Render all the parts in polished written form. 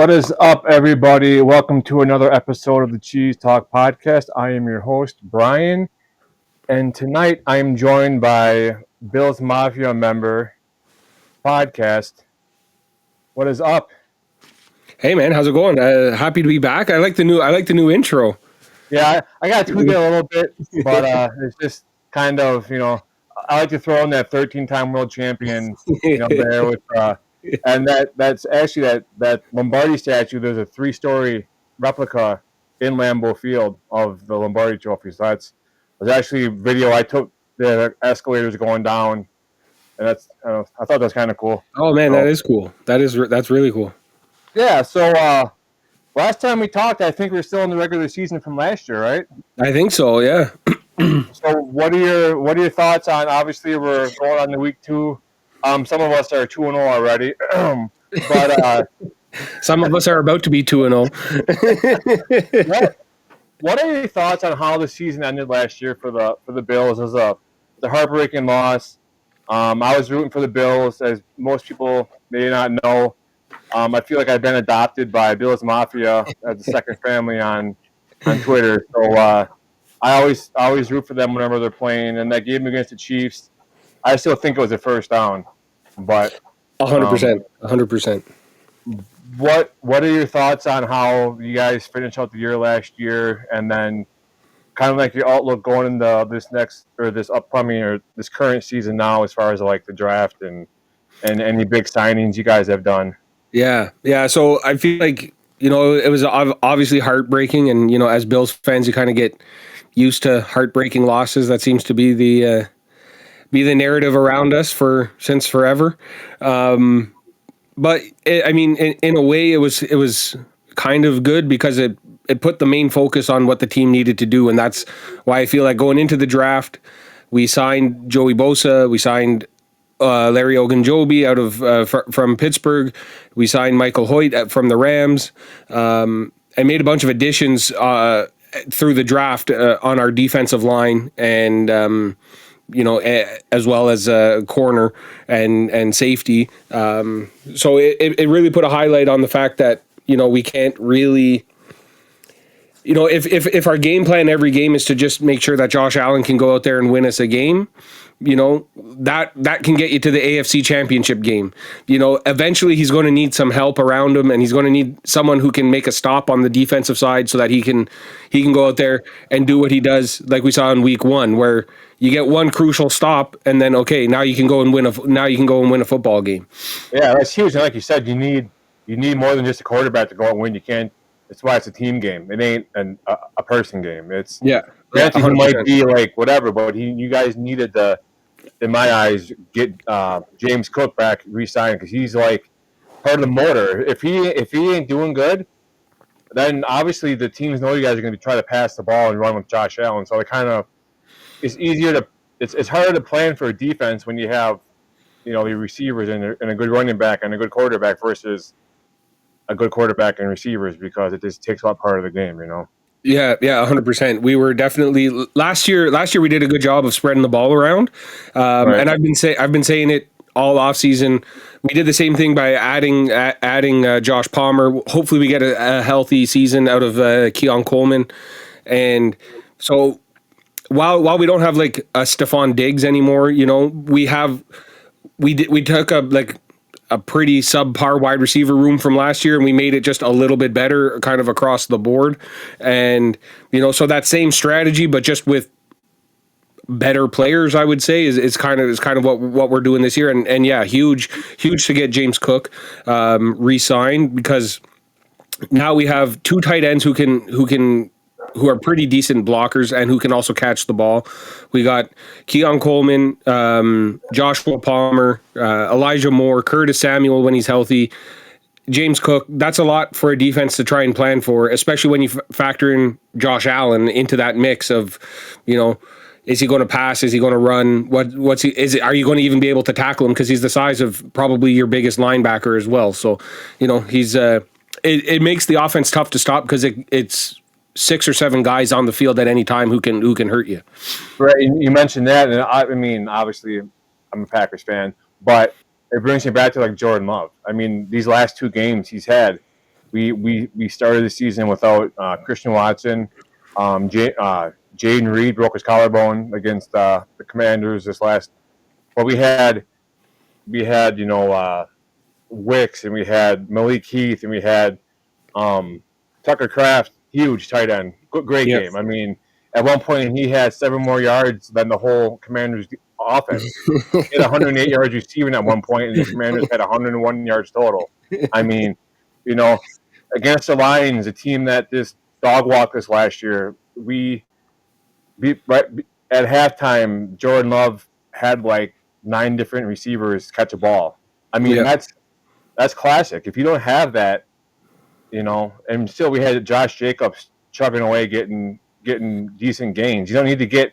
What is up, everybody? Welcome to another episode of the Cheese Talk podcast. I am your host, Brian, and tonight I am joined by Bill's Mafia member podcast. What is up? Hey man, how's it going? Happy to be back. I like the new intro. Yeah, I got to tweak it a little bit, but it's just kind of, I like to throw in that 13-time world champion, there with, and that's actually that Lombardi statue. There's a 3-story replica in Lambeau Field of the Lombardi Trophy. So that's was actually video I took the escalators going down, and I thought that was kind of cool. Oh man, that is cool. That's really cool. Yeah. So last time we talked, I think we were still in the regular season from last year, right? I think so. Yeah. So what are your thoughts on? Obviously, we're going on to week 2. Some of us are 2-0 already, but some of us are about to be 2-0. What are your thoughts on how the season ended last year for the Bills? It was a heartbreaking loss. I was rooting for the Bills, as most people may not know. I feel like I've been adopted by Bills Mafia as a second family on Twitter. So I always root for them whenever they're playing. And that game against the Chiefs, I still think it was a first down. But 100%. What are your thoughts on how you guys finished out the year last year, and then kind of like your outlook going into this upcoming or this current season now, as far as like the draft and any big signings you guys have done? Yeah. So I feel like it was obviously heartbreaking, and as Bills fans, you kind of get used to heartbreaking losses. That seems to be the narrative around us since forever. But in a way, it was kind of good because it put the main focus on what the team needed to do, and that's why I feel like going into the draft, we signed Joey Bosa, we signed Larry Ogunjobi out of from Pittsburgh, we signed Michael Hoyt from the Rams, and made a bunch of additions through the draft on our defensive line, and as well as corner and safety. So it really put a highlight on the fact that, we can't really, if our game plan every game is to just make sure that Josh Allen can go out there and win us a game, that can get you to the AFC Championship game. Eventually he's going to need some help around him, and he's going to need someone who can make a stop on the defensive side so that he can go out there and do what he does, like we saw in week 1, where you get one crucial stop, and then now you can go and win a football game. Yeah, that's huge. And like you said, you need more than just a quarterback to go out and win. You can't. That's why it's a team game. It ain't a person game. It's Granted, he might be like whatever, but you guys needed to, in my eyes, get James Cook back re-signed, because he's like part of the motor. If he ain't doing good, then obviously the teams know you guys are going to try to pass the ball and run with Josh Allen. So it's harder to plan for a defense when you have your receivers and a good running back and a good quarterback versus a good quarterback and receivers, because it just takes up part of the game. Yeah, 100%. We were definitely last year we did a good job of spreading the ball around. Right. And I've been saying it all off season. We did the same thing by adding Josh Palmer. Hopefully we get a healthy season out of Keon Coleman. And so while we don't have like a Stephon Diggs anymore, we took a pretty subpar wide receiver room from last year, and we made it just a little bit better kind of across the board. And, so that same strategy, but just with better players, I would say is kind of what we're doing this year. And yeah, huge to get James Cook re-signed, because now we have 2 tight ends who are pretty decent blockers and who can also catch the ball. We got Keon Coleman, Joshua Palmer, Elijah Moore, Curtis Samuel when he's healthy, James Cook. That's a lot for a defense to try and plan for, especially when you factor in Josh Allen into that mix of, is he going to pass? Is he going to run? Are you going to even be able to tackle him? Because he's the size of probably your biggest linebacker as well. So, he's it makes the offense tough to stop, because it's 6 or 7 guys on the field at any time who can hurt you. Right. You mentioned that, and I mean, obviously, I'm a Packers fan, but it brings me back to like Jordan Love. I mean, these last 2 games he's had, we started the season without Christian Watson. Jaden Reed broke his collarbone against the Commanders this last. But we had Wicks, and we had Malik Heath, and we had Tucker Kraft, huge tight end, great game. I mean, at one point he had 7 more yards than the whole Commanders offense. He had 108 yards receiving at one point, and the Commanders had 101 yards total. I mean, against the Lions, a team that just dog walked us last year, right at halftime, Jordan Love had like 9 different receivers catch a ball. I mean, that's classic. If you don't have that, and still we had Josh Jacobs chugging away, getting decent gains. You don't need to get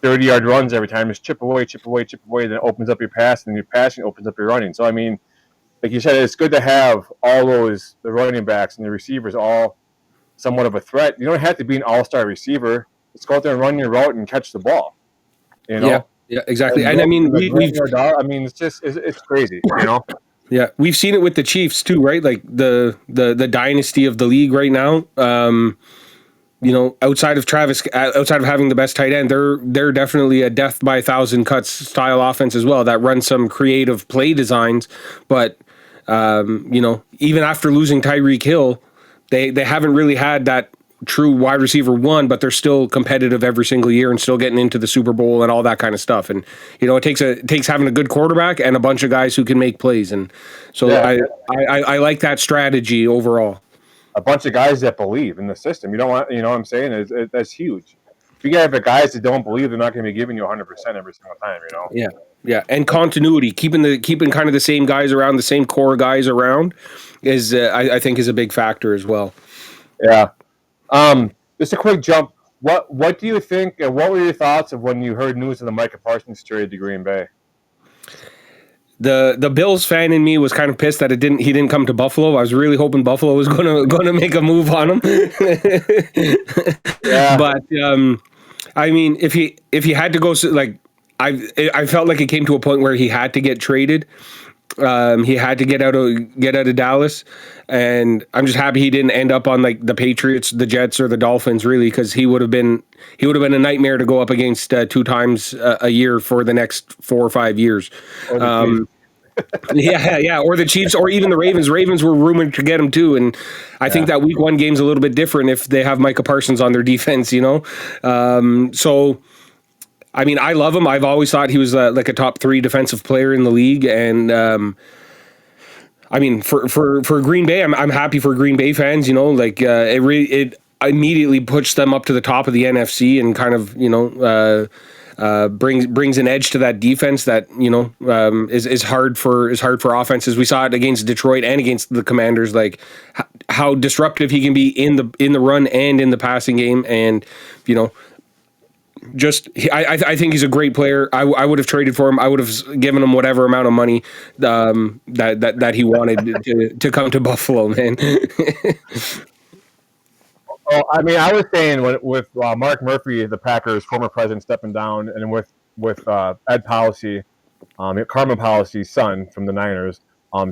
30-yard runs every time. Just chip away, then it opens up your pass, and your passing opens up your running. So, I mean, like you said, it's good to have all the running backs and the receivers all somewhat of a threat. You don't have to be an all-star receiver. Just go out there and run your route and catch the ball. Yeah, exactly. And I mean, it's crazy, Yeah, we've seen it with the Chiefs too, right? Like the dynasty of the league right now. Outside of having the best tight end, they're definitely a death by 1,000 cuts style offense as well that runs some creative play designs. But even after losing Tyreek Hill, they haven't really had that true wide receiver one, but they're still competitive every single year and still getting into the Super Bowl and all that kind of stuff. And it takes having a good quarterback and a bunch of guys who can make plays. And so I like that strategy overall. A bunch of guys that believe in the system. You don't want, what I'm saying? That's huge. If you have the guys that don't believe, they're not going to be giving you 100% every single time. Yeah, and continuity, keeping kind of the same guys around, the same core guys around, is I think is a big factor as well. Yeah. Just a quick jump. What do you think, and what were your thoughts of when you heard news of the Micah Parsons trade to Green Bay? The Bills fan in me was kind of pissed that he didn't come to Buffalo. I was really hoping Buffalo was gonna make a move on him. Yeah. But I mean, if he had to go, like I felt like it came to a point where he had to get traded. He had to get out of Dallas, and I'm just happy he didn't end up on like the Patriots, the Jets, or the Dolphins, really, because he would have been a nightmare to go up against 2 times a year for the next 4 or 5 years. Or the Chiefs, or even the Ravens. Ravens were rumored to get him too, and I think that Week 1 game's a little bit different if they have Micah Parsons on their defense, So. I mean, I love him. I've always thought he was like a top 3 defensive player in the league, and I mean, for Green Bay, I'm happy for Green Bay fans. It immediately puts them up to the top of the NFC and kind of brings an edge to that defense that is hard for offenses. We saw it against Detroit and against the Commanders, like how disruptive he can be in the run and in the passing game, and I think he's a great player. I would have traded for him. I would have given him whatever amount of money that he wanted to come to Buffalo, man. Well, I mean, I was saying with Mark Murphy, the Packers' former president, stepping down, and with Ed Policy, Carmen Policy's son from the Niners,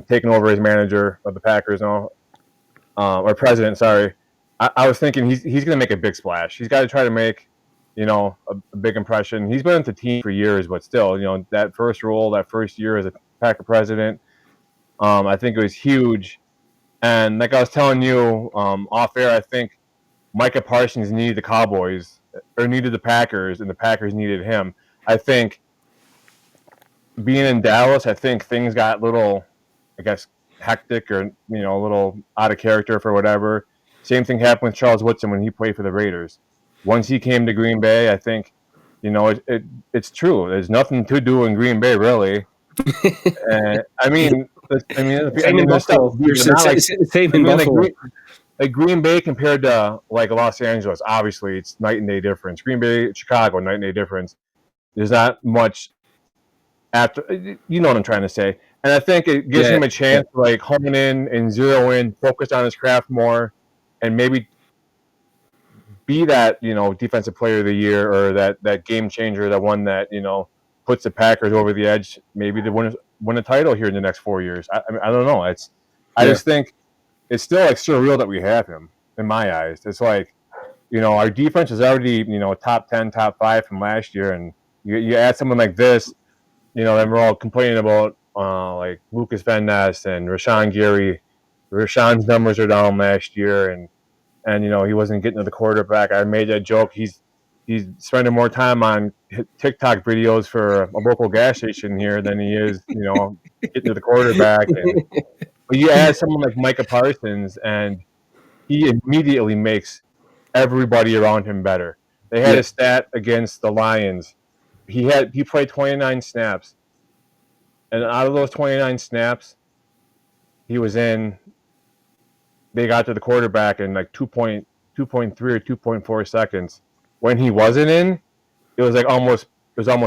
taking over as manager of the Packers, or president. Sorry, I was thinking he's going to make a big splash. He's got to try to make a big impression. He's been with the team for years, but still, that first year as a Packer president, I think it was huge. And like I was telling you off air, I think Micah Parsons needed the Cowboys, or needed the Packers, and the Packers needed him. I think being in Dallas, I think things got a little, I guess, hectic, or a little out of character for whatever. Same thing happened with Charles Woodson when he played for the Raiders. Once he came to Green Bay, I think, it's true. There's nothing to do in Green Bay, really. Same in Buffalo. Same in Buffalo. Like Green Bay compared to like Los Angeles, obviously it's night and day difference. Green Bay, Chicago, night and day difference. There's not much after, what I'm trying to say. And I think it gives him a chance to like hone in and zero in, focus on his craft more, and maybe be that defensive player of the year, or that game changer, the one that puts the Packers over the edge, maybe to win a title here in the next 4 years. I don't know. I just think it's still like surreal that we have him in my eyes. It's like, our defense is already, top 10, top 5 from last year. And you add someone like this, then we're all complaining about like Lucas Van Ness and Rashawn Gary. Rashawn's numbers are down last year, and he wasn't getting to the quarterback. I made that joke. He's spending more time on TikTok videos for a local gas station here than he is, getting to the quarterback. But you add someone like Micah Parsons, and he immediately makes everybody around him better. They had a stat against the Lions. He played 29 snaps, and out of those 29 snaps, he was in. They got to the quarterback in like 2.3 or 2.4 seconds. When he wasn't in, it was almost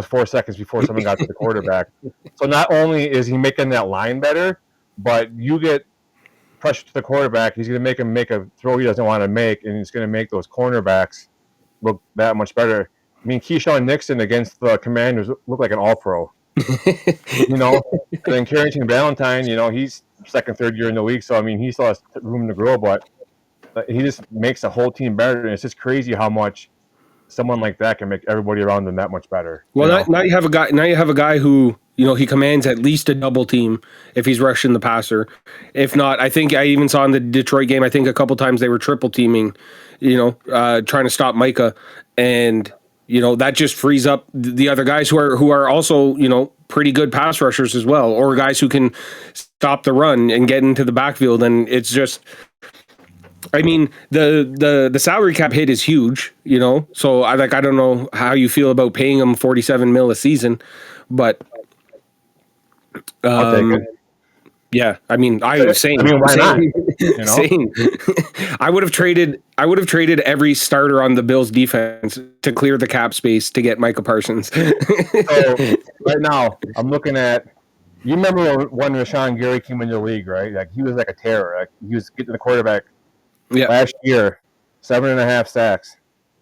4 seconds before someone got to the quarterback. So not only is he making that line better, but you get pressure to the quarterback, he's going to make him make a throw he doesn't want to make, and he's going to make those cornerbacks look that much better. I mean, Keyshawn Nixon against the Commanders looked like an all-pro. And then Carrington Valentine, he's second, third year in the league, so I mean, he still has room to grow, but he just makes the whole team better, and it's just crazy how much someone like that can make everybody around them that much better. Well, now you have a guy. Now you have a guy who he commands at least a double team if he's rushing the passer. If not, I think I even saw in the Detroit game. I think a couple times they were triple teaming, trying to stop Micah, and that just frees up the other guys who are also pretty good pass rushers as well, or guys who can stop the run and get into the backfield. And it's just, I mean, the salary cap hit is huge, so I don't know how you feel about paying him $47 million a season, but I'll take it. Yeah, I mean, why not? Same. I would have traded every starter on the Bills defense to clear the cap space to get Micah Parsons. So right now, I'm looking at. You remember when Rashawn Gary came into the league, right? Like he was like a terror. Like he was getting the quarterback. Yeah. Last year, 7.5 sacks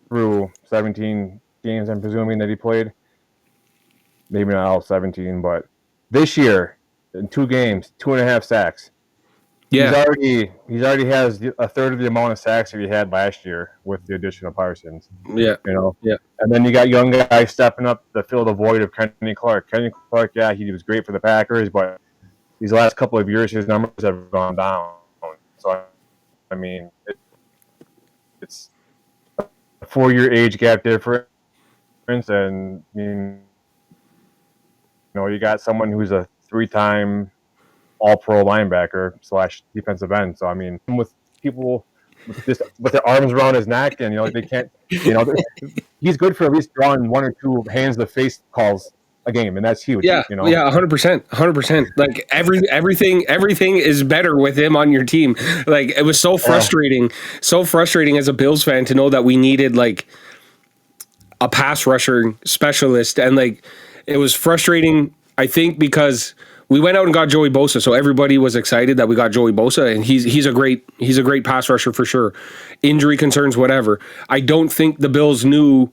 through 17 games. I'm presuming that he played. Maybe not all 17, but this year. In 2 games, 2.5 sacks. Yeah, he's already has a third of the amount of sacks that he had last year with the addition of Parsons. Yeah, Yeah, and then you got young guys stepping up to fill the void of Kenny Clark. Kenny Clark, yeah, he was great for the Packers, but these last couple of years, his numbers have gone down. So, I mean, it's a 4-year age gap difference, and you got someone who's a 3-time all-pro linebacker / defensive end. So, I mean, with people with their arms around his neck and, they can't, he's good for at least drawing 1 or 2 hands-to-face calls a game, and that's huge. Yeah, yeah, 100%. Like, everything is better with him on your team. Like, it was so frustrating as a Bills fan to know that we needed, like, a pass rusher specialist, and, like, it was frustrating, I think, because we went out and got Joey Bosa, so everybody was excited that we got Joey Bosa, and he's a great pass rusher for sure. Injury concerns, whatever. I don't think the Bills knew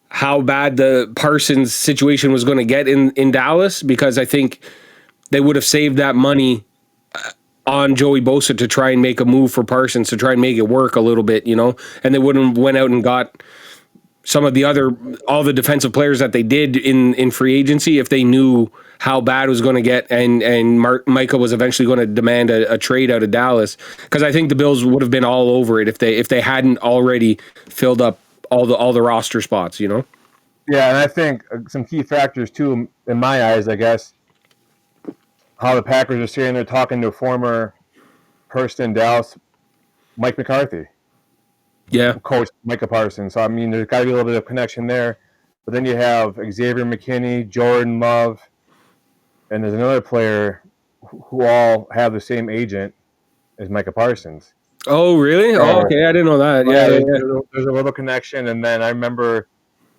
how bad the Parsons situation was going to get in Dallas, because I think they would have saved that money on Joey Bosa to try and make a move for Parsons to try and make it work a little bit, and they wouldn't went out and got some of all the defensive players that they did in free agency if they knew how bad it was going to get, and Micah was eventually going to demand a trade out of Dallas, because I think the Bills would have been all over it if they hadn't already filled up all the roster spots, Yeah, and I think some key factors too, in my eyes, I guess, how the Packers are sitting there talking to a former person in Dallas, Mike McCarthy. Yeah, coach Micah Parsons. So I mean, there's got to be a little bit of connection there. But then you have Xavier McKinney, Jordan Love, and there's another player who all have the same agent as Micah Parsons. Oh, really? Okay, I didn't know that. Yeah, there's a little connection. And then I remember,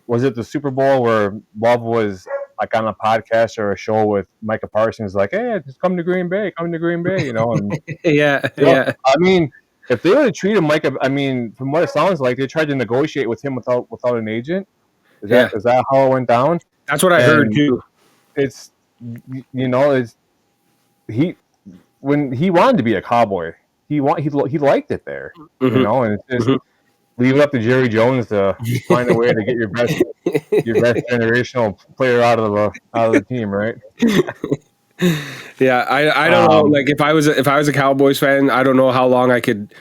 was it the Super Bowl where Love was like on a podcast or a show with Micah Parsons, like, hey, just come to Green Bay, And, yeah. I mean, if they would have treated Micah, I mean, from what it sounds like, they tried to negotiate with him without an agent. Is that how it went down? That's what I heard too. When he wanted to be a Cowboy. he liked it there, you know, and it's just leave it up to Jerry Jones to find a way to get your best generational player out of the team, right? Yeah, I don't know. Like if I was a Cowboys fan, I don't know how long I could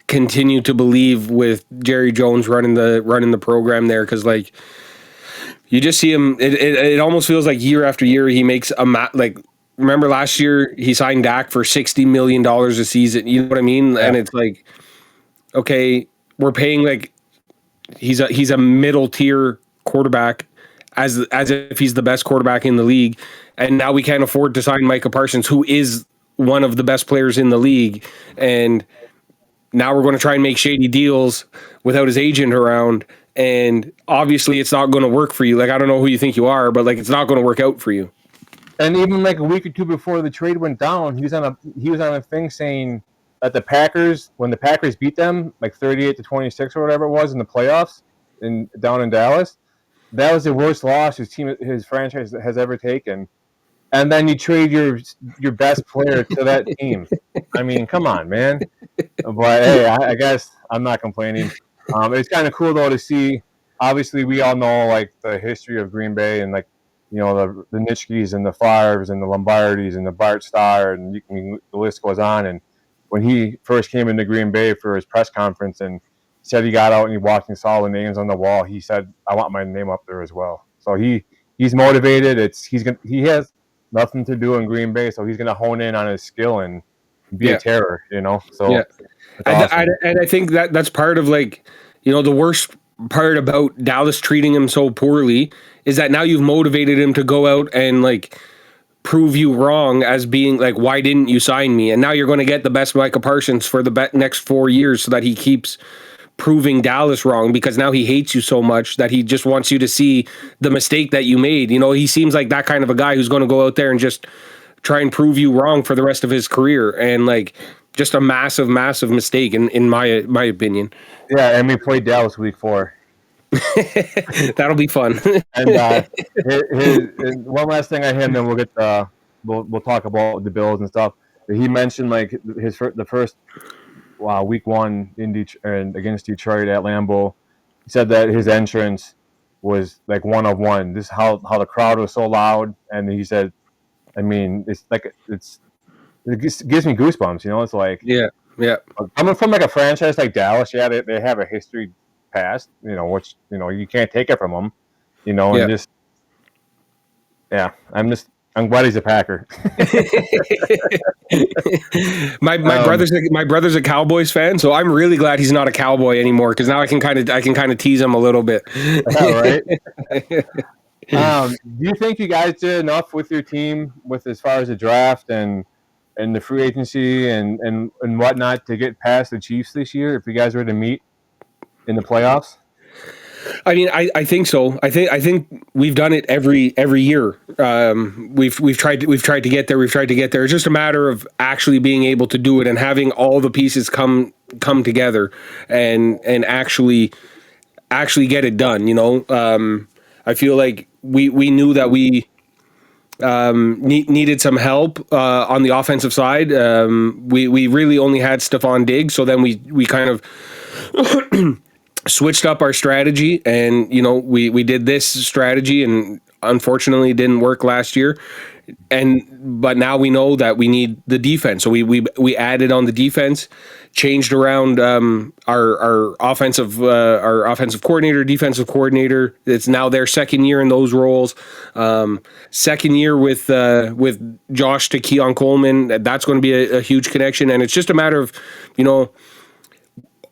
continue to believe with Jerry Jones running the program there, because like you just see him. It almost feels like year after year he makes like. Remember last year he signed Dak for $60 million a season. You know what I mean? Yeah. And it's like, okay, we're paying like he's a middle tier quarterback as if he's the best quarterback in the league, and now we can't afford to sign Micah Parsons, who is one of the best players in the league, and now we're going to try and make shady deals without his agent around, and obviously it's not going to work for you. Like, I don't know who you think you are, but like it's not going to work out for you. And even like a week or two before the trade went down, he was on a thing saying that the Packers, when the Packers beat them like 38-26 or whatever it was in the playoffs down in Dallas, that was the worst loss his franchise has ever taken. And then you trade your best player to that team. I mean, come on, man. But hey, I guess I'm not complaining. It's kind of cool though to see. Obviously, we all know like the history of Green Bay and like, you know, the Nitschkes and the Favres and the Lombardis and the Bart Starr, and the list goes on. And when he first came into Green Bay for his press conference and said he got out and he walked and saw the names on the wall, he said, "I want my name up there as well." So he's motivated. He has nothing to do in Green Bay, so he's going to hone in on his skill and be a terror, you know. So yeah, awesome. I think that's part of like, you know, the worst part about Dallas treating him so poorly is that now you've motivated him to go out and like prove you wrong as being like, why didn't you sign me? And now you're going to get the best Micah Parsons for the next 4 years so that he keeps proving Dallas wrong, because now he hates you so much that he just wants you to see the mistake that you made. You know, he seems like that kind of a guy who's going to go out there and just try and prove you wrong for the rest of his career. And like, just a massive, massive mistake in my opinion. Yeah, and we played Dallas week 4. That'll be fun. And one last thing I had, and then we'll talk about the Bills and stuff. He mentioned like the first week 1 against Detroit at Lambeau. He said that his entrance was like one of one. This is how the crowd was so loud, and he said, I mean, it gives me goosebumps. You know, it's like yeah. Coming from like a franchise like Dallas, yeah, they have a history past, you know, which, you know, you can't take it from them, you know, and just I'm glad he's a Packer. my brother's a Cowboys fan, so I'm really glad he's not a Cowboy anymore, because now I can kind of tease him a little bit. Right. Do you think you guys did enough with your team with as far as the draft and the free agency and whatnot to get past the Chiefs this year if you guys were to meet in the playoffs? I mean, I think so. I think we've done it every year. We've tried to get there. It's just a matter of actually being able to do it and having all the pieces come together and actually get it done. You know, I feel like we knew that we needed some help on the offensive side. We really only had Stephon Diggs, so then we kind of switched up our strategy, and you know, we did this strategy, and unfortunately it didn't work last year. But now we know that we need the defense, so we added on the defense, changed around our offensive coordinator, defensive coordinator. It's now their second year in those roles. Second year with Josh to Keon Coleman. That's going to be a huge connection, and it's just a matter of, you know,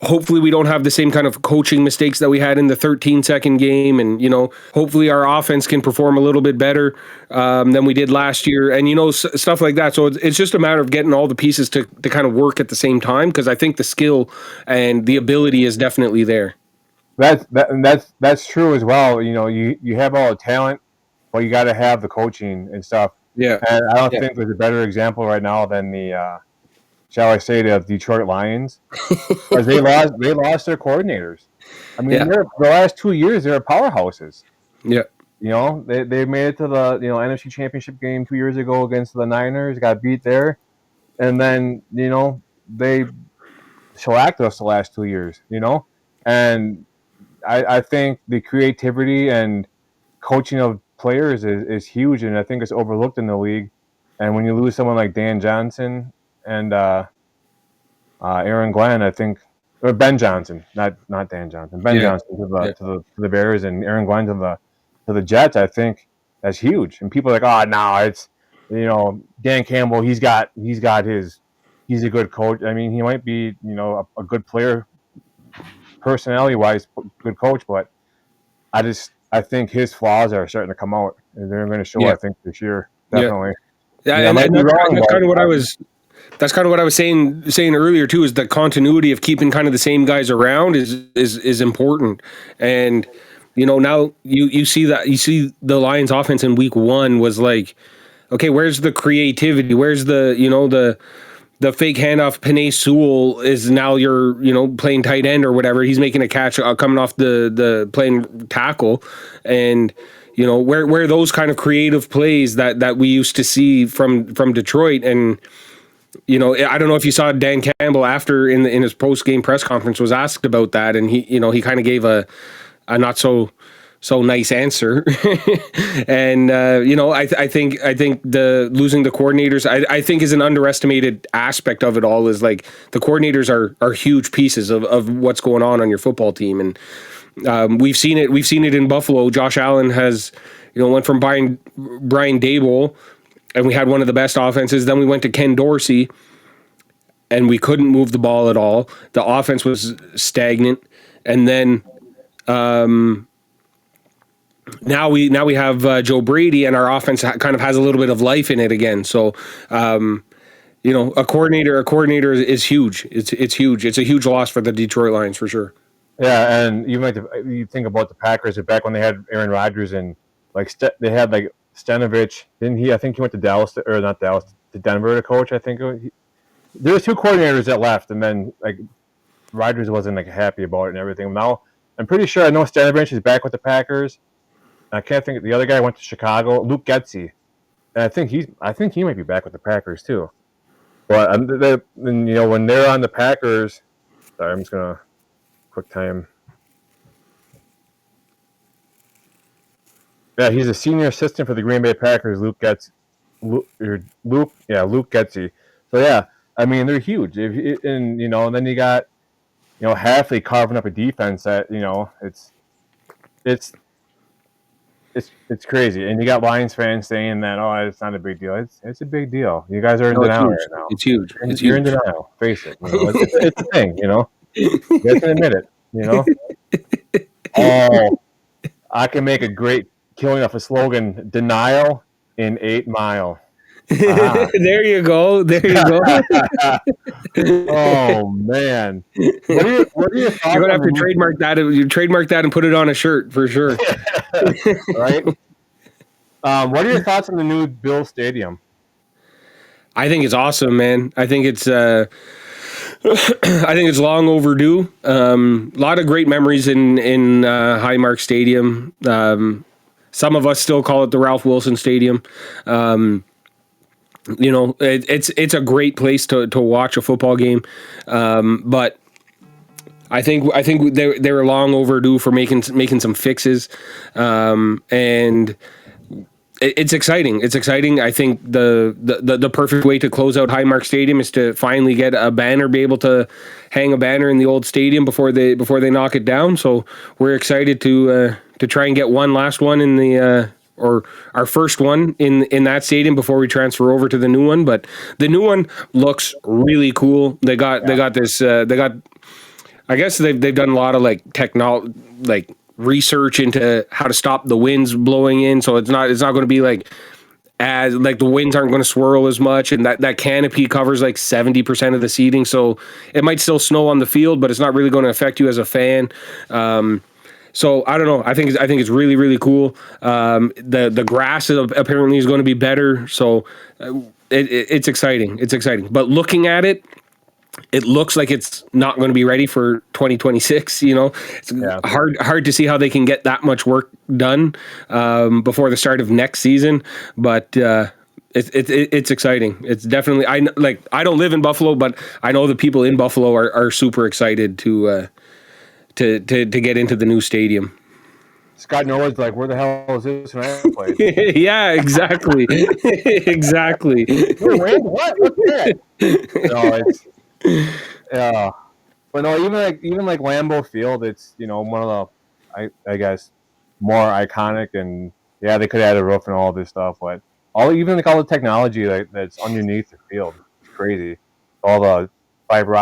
hopefully we don't have the same kind of coaching mistakes that we had in the 13-second game. And, you know, hopefully our offense can perform a little bit better than we did last year, and, you know, stuff like that. So it's just a matter of getting all the pieces to kind of work at the same time, because I think the skill and the ability is definitely there. That's true as well. You know, you have all the talent, but you got to have the coaching and stuff. Yeah. And I don't think there's a better example right now than the shall I say, the Detroit Lions, because they lost their coordinators. I mean, the last 2 years they're powerhouses. Yeah, you know, they made it to the NFC Championship game 2 years ago against the Niners, got beat there, and then, you know, they shellacked us the last 2 years, and I think the creativity and coaching of players is huge, and I think it's overlooked in the league. And when you lose someone like Dan Johnson and Aaron Glenn, I think, or Ben Johnson, not Dan Johnson, Ben Johnson to the Bears, and Aaron Glenn to the Jets, I think that's huge. And people are like, oh no, it's Dan Campbell, he's a good coach. I mean, he might be a good player, personality wise, good coach, but I think his flaws are starting to come out, and they're going to show. I think this year, definitely. Yeah, and that's kind of what I was. That's kind of what I was saying earlier too. Is the continuity of keeping kind of the same guys around is important, and now you see the Lions' offense in week 1 was like, okay, where's the creativity? Where's the fake handoff? Penei Sewell is now you're playing tight end or whatever. He's making a catch coming off the playing tackle, and where those kind of creative plays that we used to see from Detroit. And I don't know if you saw Dan Campbell after in his post game press conference was asked about that, and he kind of gave a not so nice answer. And I think the losing the coordinators I think is an underestimated aspect of it all. Is like the coordinators are huge pieces of what's going on your football team. And we've seen it in Buffalo. Josh Allen has went from Brian Daboll, and we had one of the best offenses. Then we went to Ken Dorsey, and we couldn't move the ball at all. The offense was stagnant. And then now we have Joe Brady, and our offense kind of has a little bit of life in it again. So, a coordinator is huge. It's huge. It's a huge loss for the Detroit Lions for sure. Yeah, and you think about the Packers back when they had Aaron Rodgers, and they had Stanovich. Didn't he? I think he went to Dallas, or not Dallas, to Denver to coach. I think there was 2 coordinators that left, and then Rodgers wasn't happy about it and everything. Now I'm pretty sure I know Stanovich is back with the Packers. I can't think. The other guy went to Chicago, Luke Getsy, and I think he might be back with the Packers too. But when they're on the Packers, sorry, I'm just gonna quick time. Yeah, he's a senior assistant for the Green Bay Packers. Luke Getsy. So yeah, I mean they're huge, and then you got Halfley carving up a defense that it's crazy, and you got Lions fans saying that it's not a big deal. It's a big deal. You guys are in denial right now. It's huge. You're in denial. Face it. It's a thing. You guys can admit it. Oh, I can make a great killing off a slogan: denial in 8 Mile. There you go. Oh man, what are your thoughts? You're gonna have to trademark that. You trademark that and put it on a shirt for sure. Right. What are your thoughts on the new Bill Stadium? I think it's awesome, man. I think it's long overdue. A lot of great memories in Highmark Stadium. Some of us still call it the Ralph Wilson Stadium. It's a great place to watch a football game, but I think they were long overdue for making some fixes, and it's exciting. It's exciting. I think the perfect way to close out Highmark Stadium is to finally get a banner, be able to hang a banner in the old stadium before they knock it down. So we're excited to try and get one last one in the. Or our first one in that stadium before we transfer over to the new one. But the new one looks really cool. They got this. I guess they've done a lot of research into how to stop the winds blowing in. So it's not going to be as the winds aren't going to swirl as much, and that canopy covers 70% of the seating. So it might still snow on the field, but it's not really going to affect you as a fan. So I don't know. I think it's really, really cool. The grass apparently is going to be better. So it's exciting. It's exciting. But looking at it, it looks like it's not going to be ready for 2026. It's hard to see how they can get that much work done before the start of next season. But It's exciting. It's definitely I don't live in Buffalo, but I know the people in Buffalo are super excited to get into the new stadium. Scott Norwood's like, where the hell is this when I played? Yeah, exactly. Exactly. Wait, what? What's that? No, it's but no, even like Lambeau Field, it's one of the I guess more iconic, and yeah, they could add a roof and all this stuff, but all the technology that's underneath the field, it's crazy. All the fiber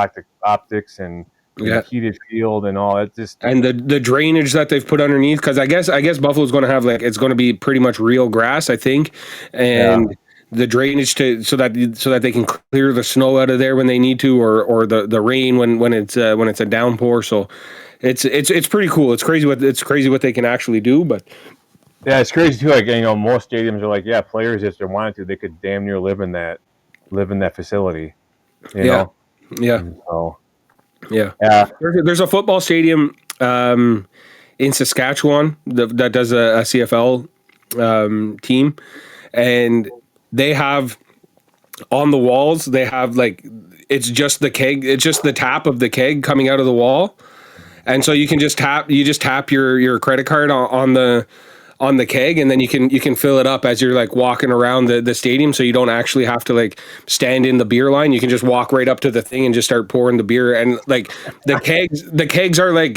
optics and the heated field and all that, just and the drainage that they've put underneath, because I guess Buffalo's going to have it's going to be pretty much real grass, I think, and the drainage so that they can clear the snow out of there when they need to, or the rain when it's a downpour. So it's pretty cool. It's crazy what they can actually do, but. Yeah, it's crazy too. Like most stadiums are like, yeah, players if they wanted to, they could damn near live in that facility. You know? Yeah. So, yeah. There's a football stadium in Saskatchewan that does a CFL team, and they have on the walls they have it's just the keg, it's just the tap of the keg coming out of the wall, and so you just tap your credit card on the keg, and then you can fill it up as you're walking around the stadium, so you don't actually have to stand in the beer line. You can just walk right up to the thing and just start pouring the beer, and the kegs are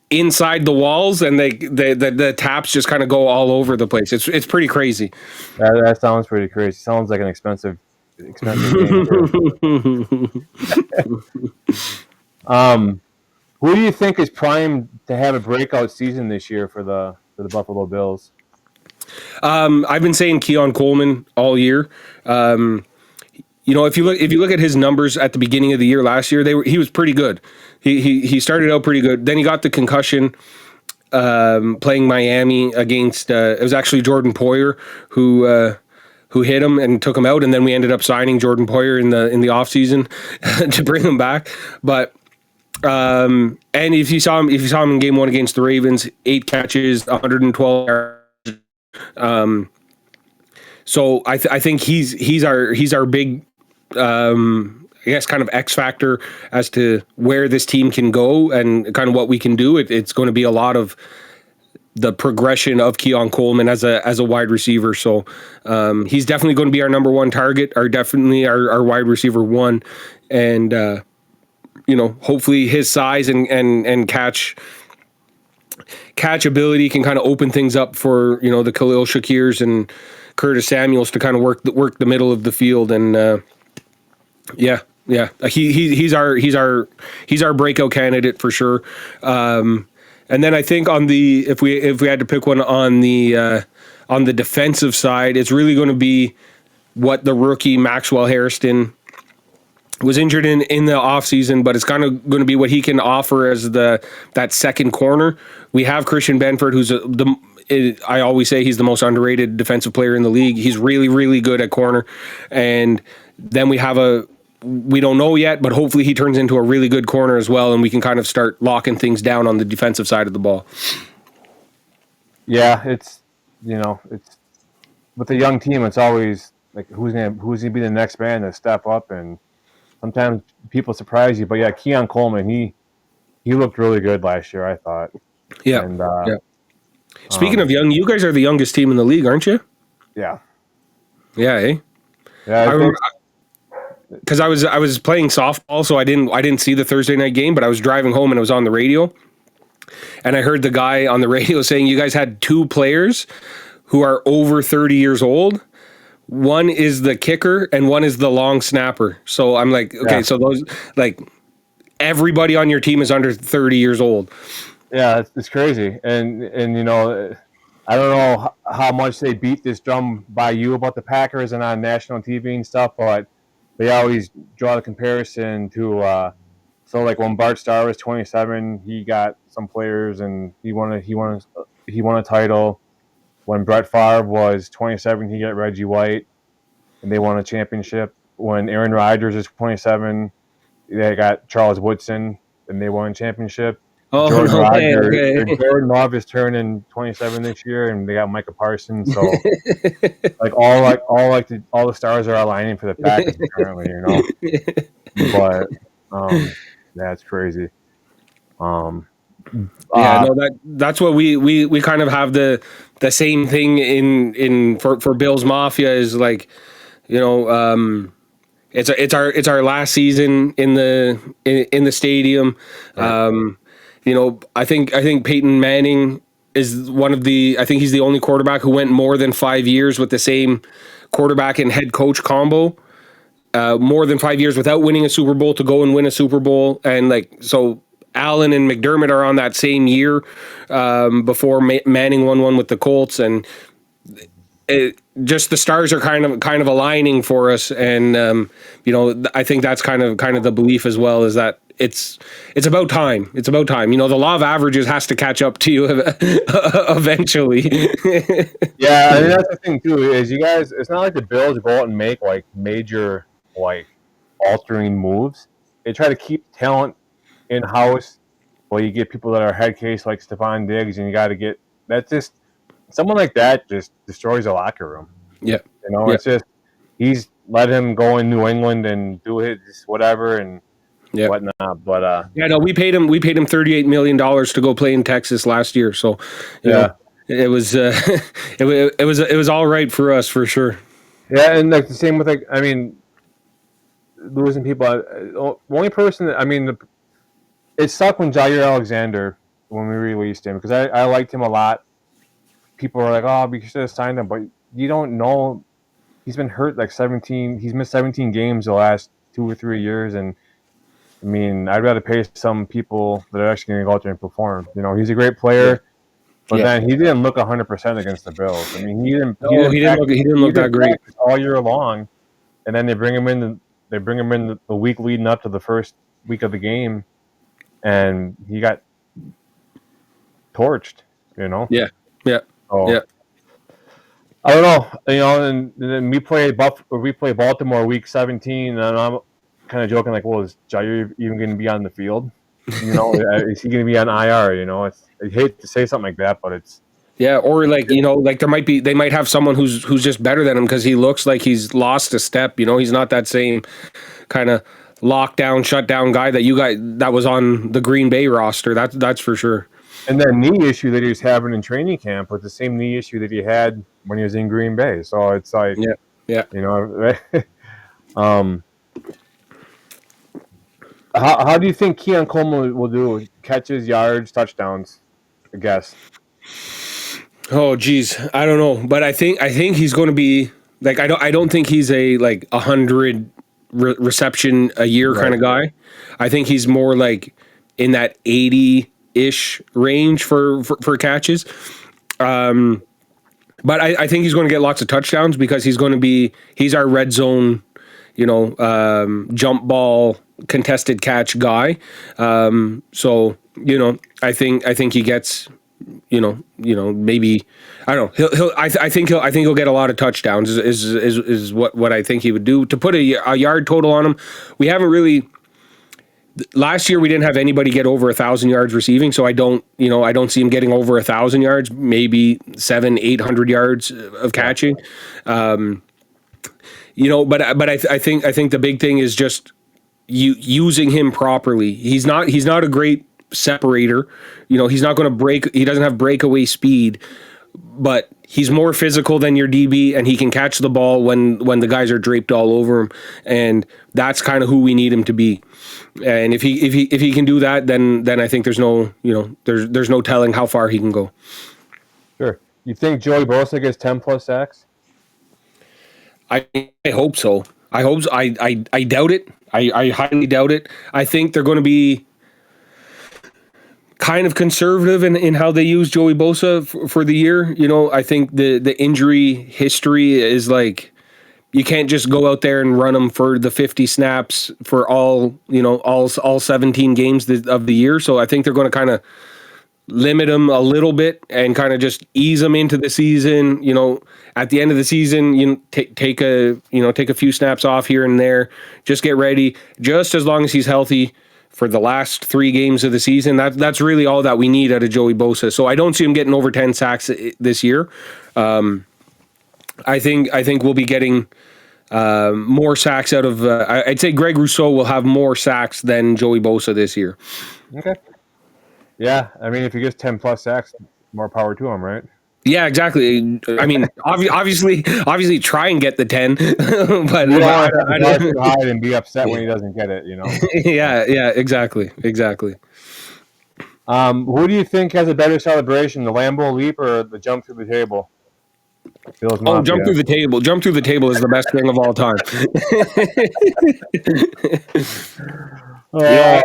inside the walls, and the taps just kind of go all over the place. It's pretty crazy. That sounds pretty crazy. Sounds like an expensive game. Who do you think is primed to have a breakout season this year for the Buffalo Bills? I've been saying Keon Coleman all year. If you look at his numbers at the beginning of the year last year, he was pretty good. He started out pretty good. Then he got the concussion playing Miami against it was actually Jordan Poyer who hit him and took him out, and then we ended up signing Jordan Poyer in the offseason to bring him back. But and if you saw him in game 1 against the Ravens, 8 catches, 112 yards. So I think he's our big I guess kind of X factor as to where this team can go and kind of what we can do. It's going to be a lot of the progression of Keon Coleman as a wide receiver. So he's definitely going to be our number 1 target, definitely our wide receiver 1, and hopefully his size and catch ability can kind of open things up for the Khalil Shakirs and Curtis Samuels to kind of work the middle of the field, and he's our breakout candidate for sure. And then I think if we had to pick one on the defensive side, it's really going to be what the rookie Maxwell Hairston was injured in the offseason, but it's kind of going to be what he can offer as that second corner. We have Christian Benford, who's I always say he's the most underrated defensive player in the league. He's really, really good at corner. And then we have we don't know yet, but hopefully he turns into a really good corner as well, and we can kind of start locking things down on the defensive side of the ball. Yeah, it's with a young team, it's always like who's gonna be the next man to step up, and sometimes people surprise you. But yeah, Keon Coleman, he looked really good last year, I thought. Yeah. And, Speaking of young, you guys are the youngest team in the league, aren't you? Yeah. Yeah, eh? Yeah. Because I was playing softball, so I didn't see the Thursday night game, but I was driving home and it was on the radio, and I heard the guy on the radio saying you guys had 2 players who are over 30 years old. One is the kicker and one is the long snapper. So I'm like, okay, so those everybody on your team is under 30 years old. Yeah, it's crazy, and I don't know how much they beat this drum by you about the Packers and on national TV and stuff, but they always draw the comparison to so when Bart Starr was 27, he got some players and he won a title. When Brett Favre was 27, he got Reggie White and they won a championship. When Aaron Rodgers is 27, they got Charles Woodson and they won a championship. Oh, Jordan no way. Rodgers. Okay. Jordan Love is turning 27 this year, and they got Micah Parsons. So all the stars are aligning for the Packers currently, you know. But yeah, it's crazy. Yeah, no, that's what we kind of have the same thing in for Bills Mafia is like, you know, it's our last season in the stadium. Right. You know, I think Peyton Manning is I think he's the only quarterback who went more than 5 years with the same quarterback and head coach combo. More than 5 years without winning a Super Bowl to go and win a Super Bowl, and like so. Allen and McDermott are on that same year before Manning won one with the Colts, and just the stars are kind of aligning for us, and you know, I think that's kind of the belief as well, is that it's about time. It's about time. You know, the law of averages has to catch up to you eventually. Yeah, I mean that's the thing too. Is you guys? It's not like the Bills go out and make like major like altering moves. They try to keep talent in house. Well, you get people that are head case like Stephon Diggs, and you got to get that's just someone like that just destroys a locker room. Yeah, You know, it's just he's let him go in New England and do his whatever and whatnot. But yeah, no, we paid him $38 million to go play in Texas last year, so you know, it was it was all right for us for sure. Yeah, and like the same with like I mean, losing people. The only person that I mean, it sucked when Jair Alexander when we released him because I liked him a lot. People were like, "Oh, we should have signed him," but you don't know. He's been hurt like 17. He's missed 17 games the last 2 or 3 years, and I mean, I'd rather pay some people that are actually going to go out there and perform. You know, he's a great player, but then he didn't look 100% against the Bills. I mean, he didn't look that great all year long, and then they bring him in. They bring him in the week leading up to the first week of the game, and he got torched. You know. Yeah. So, yeah. I don't know. You know, and then we play Baltimore week 17, and I'm kind of joking like, well, is Jair even going to be on the field? You know, is he going to be on IR? You know, I hate to say something like that, but it's or like, you know, like they might have someone who's just better than him because he looks like he's lost a step. You know, he's not that same kind of lockdown, shutdown guy that was on the Green Bay roster. That's for sure. And that knee issue that he was having in training camp was the same knee issue that he had when he was in Green Bay. So it's like, you know, how do you think Keon Coleman will do? Catches, yards, touchdowns, I guess. Oh, geez, I don't know, but I think he's going to be like I don't think he's a like 100 reception a year kind of guy. I think he's more like in that 80-ish range for catches. But I think he's going to get lots of touchdowns because he's our red zone, you know, jump ball contested catch guy. So, you know, I think he gets, you know, maybe I don't know. I think he'll get a lot of touchdowns. Is what I think he would do. To put a yard total on him, we haven't really. Last year we didn't have anybody get over 1,000 yards receiving, so I don't see him getting over 1,000 yards. Maybe 700-800 yards of catching. You know, but I think the big thing is just using him properly. He's not a great separator. You know, he's not going to break. He doesn't have breakaway speed, but he's more physical than your DB, and he can catch the ball when the guys are draped all over him, and that's kind of who we need him to be. And if he can do that, then I think there's no telling how far he can go. Sure. You think Joey Bosa gets 10+ sacks? I hope so. I hope so. I doubt it. I highly doubt it. I think they're going to be kind of conservative in how they use Joey Bosa for the year. You know, I think the injury history is like, you can't just go out there and run him for the 50 snaps for all 17 games of the year. So I think they're going to kind of limit him a little bit and kind of just ease him into the season. You know, at the end of the season, take a few snaps off here and there. Just get ready. Just as long as he's healthy for the last 3 games of the season. That's really all that we need out of Joey Bosa. So I don't see him getting over 10 sacks this year. I think we'll be getting more sacks out of. I'd say Greg Rousseau will have more sacks than Joey Bosa this year. Okay. Yeah, I mean, if he gets 10 plus sacks, more power to him, right? Yeah, exactly. I mean, obviously, try and get the 10, but you don't hide and be upset when he doesn't get it. Yeah, exactly. Who do you think has a better celebration, the Lambeau Leap or the jump through the table? Jump through the table. Jump through the table is the best thing of all time. Yeah,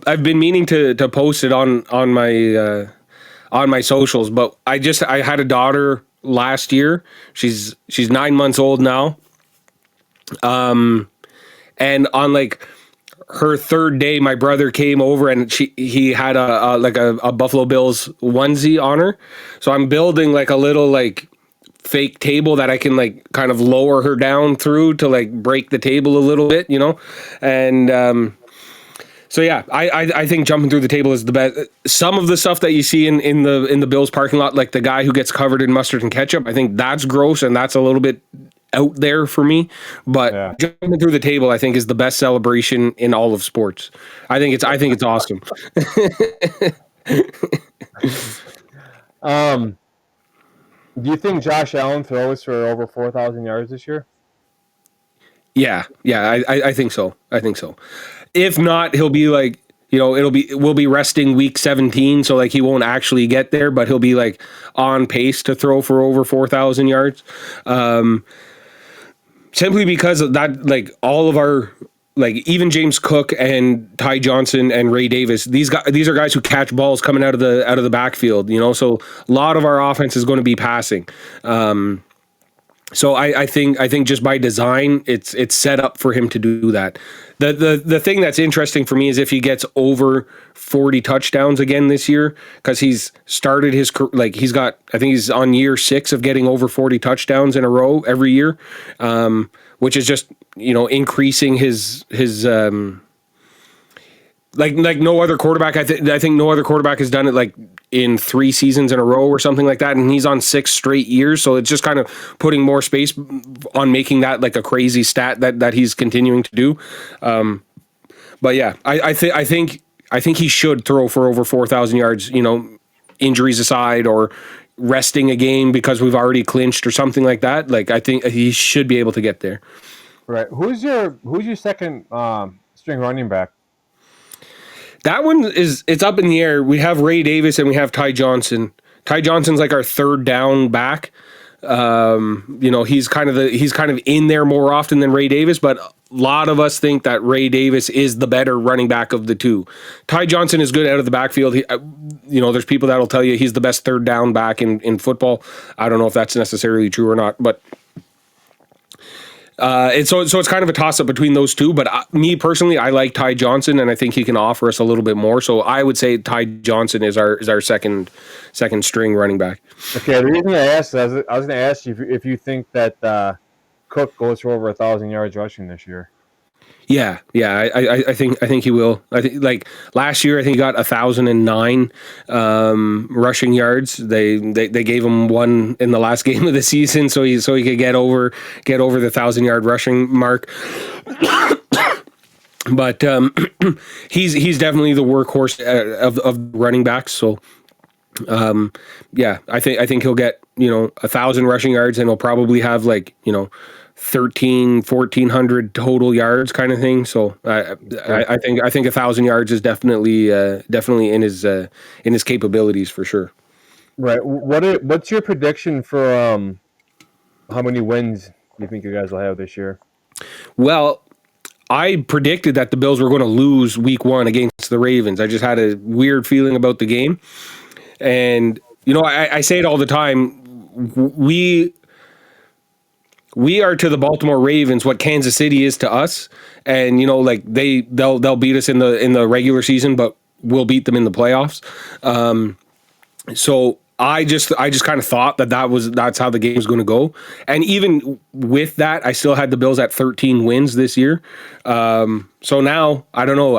I've been meaning to post it on my socials, but I had a daughter last year. She's 9 months old now. And on like her 3rd day, my brother came over and he had a Buffalo Bills onesie on her. So I'm building like a little like fake table that I can like kind of lower her down through to like break the table a little bit, and so yeah, I think jumping through the table is the best. Some of the stuff that you see in the Bills parking lot, like the guy who gets covered in mustard and ketchup, I think that's gross and that's a little bit out there for me. But jumping through the table, I think, is the best celebration in all of sports. I think it's awesome. Do you think Josh Allen throws for over 4,000 yards this year? Yeah, I think so. If not, he'll be like, we'll be resting week 17, so like he won't actually get there, but he'll be like on pace to throw for over 4,000 yards. Simply because of that, like all of our, like even James Cook and Ty Johnson and Ray Davis, these are guys who catch balls coming out of the backfield, so a lot of our offense is going to be passing. So I think just by design, it's set up for him to do that. The thing that's interesting for me is if he gets over 40 touchdowns again this year, because he's started his, like he's got, I think he's on year 6 of getting over 40 touchdowns in a row every year, which is just, increasing his like no other quarterback. I think no other quarterback has done it like in 3 seasons in a row or something like that, and he's on 6 straight years. So it's just kind of putting more space on making that like a crazy stat that he's continuing to do. But yeah, I think he should throw for over 4,000 yards. Injuries aside or resting a game because we've already clinched or something like that. Like I think he should be able to get there. Right. Who's your second string running back? That one it's up in the air. We have Ray Davis and we have Ty Johnson. Ty Johnson's like our 3rd down back. He's kind of in there more often than Ray Davis, but a lot of us think that Ray Davis is the better running back of the two. Ty Johnson is good out of the backfield. There's people that'll tell you he's the best 3rd down back in football. I don't know if that's necessarily true or not, but it's kind of a toss up between those two, but me personally, I like Ty Johnson, and I think he can offer us a little bit more. So I would say Ty Johnson is our second string running back. Okay, the reason I asked, I was going to ask you if you think that Cook goes for over 1,000 yards rushing this year. Yeah, I think he will. I think like last year, I think he got 1,009 rushing yards. They gave him one in the last game of the season, so he could get over the 1,000-yard rushing mark. But he's definitely the workhorse of running backs. So yeah, I think he'll get 1,000 rushing yards, and he'll probably have like 1,400 total yards kind of thing. So I think 1,000 yards is definitely in his capabilities for sure. Right. What's your prediction for how many wins you think you guys will have this year? Well, I predicted that the Bills were going to lose week 1 against the Ravens. I just had a weird feeling about the game. And, I say it all the time. We are to the Baltimore Ravens what Kansas City is to us, and like they'll beat us in the regular season, but we'll beat them in the playoffs. So I just kind of thought that's how the game was going to go, and even with that, I still had the Bills at 13 wins this year. So now I don't know.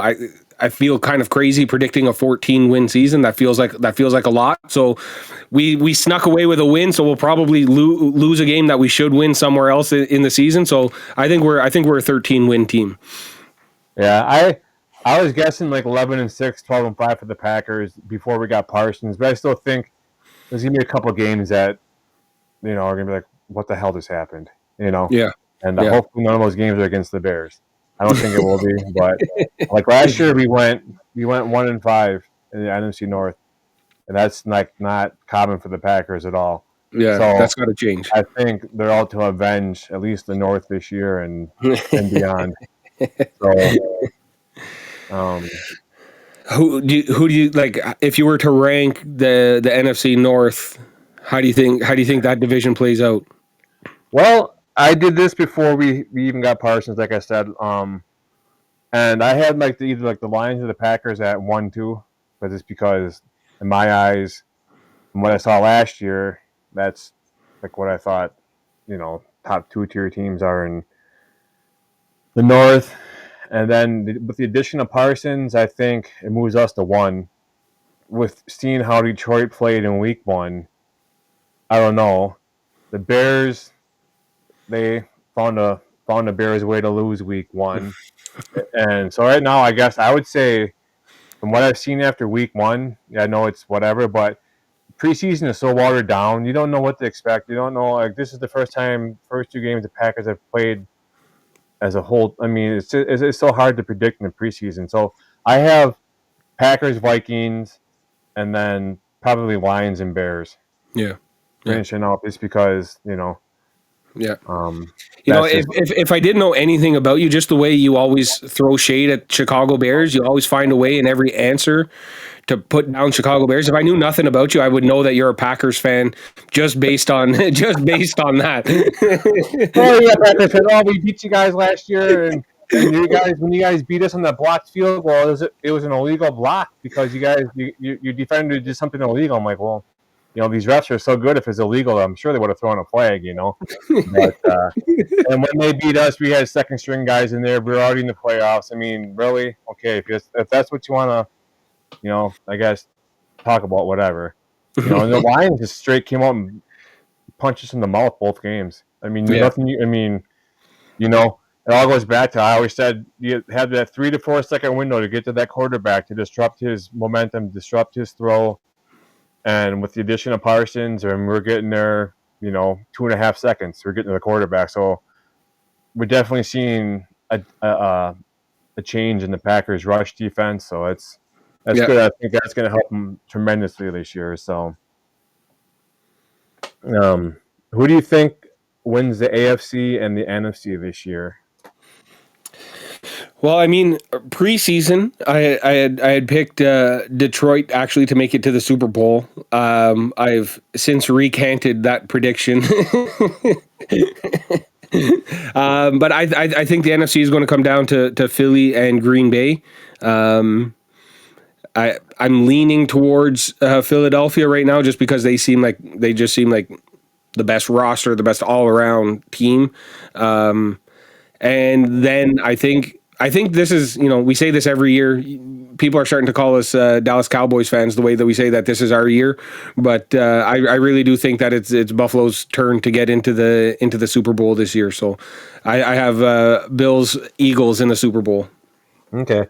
I feel kind of crazy predicting a 14-win season. That feels like a lot. So we snuck away with a win. So we'll probably lose a game that we should win somewhere else in the season. So I think we're a 13-win team. Yeah, I was guessing like 11-6, 12-5 for the Packers before we got Parsons, but I still think there's gonna be a couple of games that are gonna be like, what the hell just happened? Yeah. And hopefully none of those games are against the Bears. I don't think it will be, but like last year we went 1-5 in the NFC North, and that's like not common for the Packers at all. Yeah, so that's got to change. I think they're out to avenge at least the North this year and beyond. So, who do you like? If you were to rank the NFC North, how do you think that division plays out? Well, I did this before we even got Parsons, like I said. And I had like either the Lions or the Packers at 1-2, but it's because in my eyes, from what I saw last year, that's like what I thought, top 2-tier teams are in the North. And then with the addition of Parsons, I think it moves us to 1. With seeing how Detroit played in Week 1, I don't know. The Bears, they found a Bears way to lose Week 1. And so right now, I guess I would say, from what I've seen after Week 1, I know it's whatever, but preseason is so watered down. You don't know what to expect. You don't know, like, this is the first 2 games the Packers have played as a whole. I mean, it's so hard to predict in the preseason. So I have Packers, Vikings, and then probably Lions and Bears. Yeah. Finishing up just because, Yeah. If I didn't know anything about you, just the way you always throw shade at Chicago Bears, you always find a way in every answer to put down Chicago Bears. If I knew nothing about you, I would know that you're a Packers fan just based on that. Oh yeah, Packers fan. Oh, we beat you guys last year, and when you guys beat us on that blocked field goal, it was an illegal block because you defended did something illegal. I'm like, well, these refs are so good. If it's illegal, I'm sure they would have thrown a flag, But and when they beat us, we had second string guys in there. We were already in the playoffs. I mean, really? Okay, if that's what you want to, I guess talk about, whatever. And the Lions just straight came out and punched us in the mouth both games. I mean, nothing. It all goes back to, I always said, you have that 3 to 4 second window to get to that quarterback to disrupt his momentum, disrupt his throw. And with the addition of Parsons, and we're getting there, 2.5 seconds. We're getting to the quarterback. So we're definitely seeing a change in the Packers' rush defense. So that's good. I think that's going to help them tremendously this year. So, who do you think wins the AFC and the NFC this year? Well, I mean, preseason, I had picked Detroit actually to make it to the Super Bowl. I've since recanted that prediction. But I think the NFC is going to come down to Philly and Green Bay. I'm leaning towards Philadelphia right now just because they just seem like the best roster, the best all around team. And then I think this is, we say this every year. People are starting to call us Dallas Cowboys fans the way that we say that this is our year. But I really do think that it's Buffalo's turn to get into the Super Bowl this year. So I have Bills, Eagles in the Super Bowl. Okay.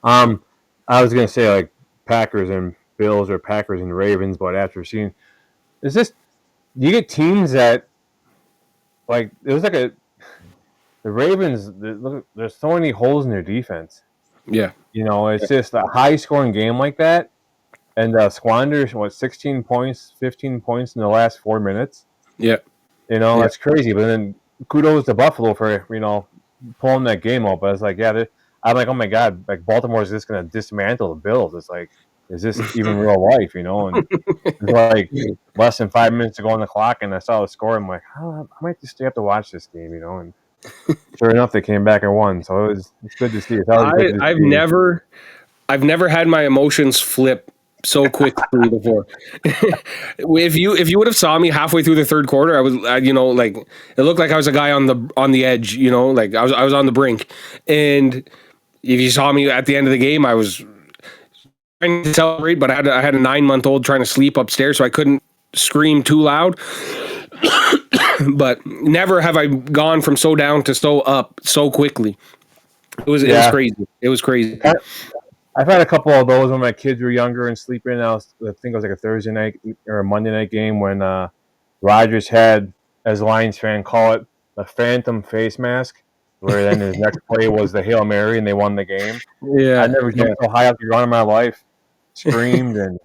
I was going to say like Packers and Bills or Packers and Ravens, but after seeing, you get teams that, like, it was like the Ravens, there's so many holes in their defense. Yeah. It's just a high-scoring game like that, and squanders, 16 points, 15 points in the last 4 minutes. Yeah. That's crazy. But then kudos to Buffalo for, pulling that game up. But it's like, I'm like, oh, my God, like, Baltimore is just going to dismantle the Bills. It's like, is this even real life, And it's like less than 5 minutes to go on the clock, and I saw the score. I'm like, I might just stay up to watch this game, And sure enough, they came back and won. So it's good to see. I've never had my emotions flip so quickly before. If you would have saw me halfway through the third quarter, I was like, it looked like I was a guy on the edge, like I was on the brink, and if you saw me at the end of the game, I was trying to celebrate, but I had a 9-month-old trying to sleep upstairs, so I couldn't scream too loud. But never have I gone from so down to so up so quickly. It was crazy. It was crazy. I've had a couple of those when my kids were younger and sleeping. I think it was like a Thursday night or a Monday night game when Rodgers had, as a Lions fan call it, the phantom face mask, where then his next play was the Hail Mary and they won the game. Yeah. I never jumped so high up the ground in my life, screamed, and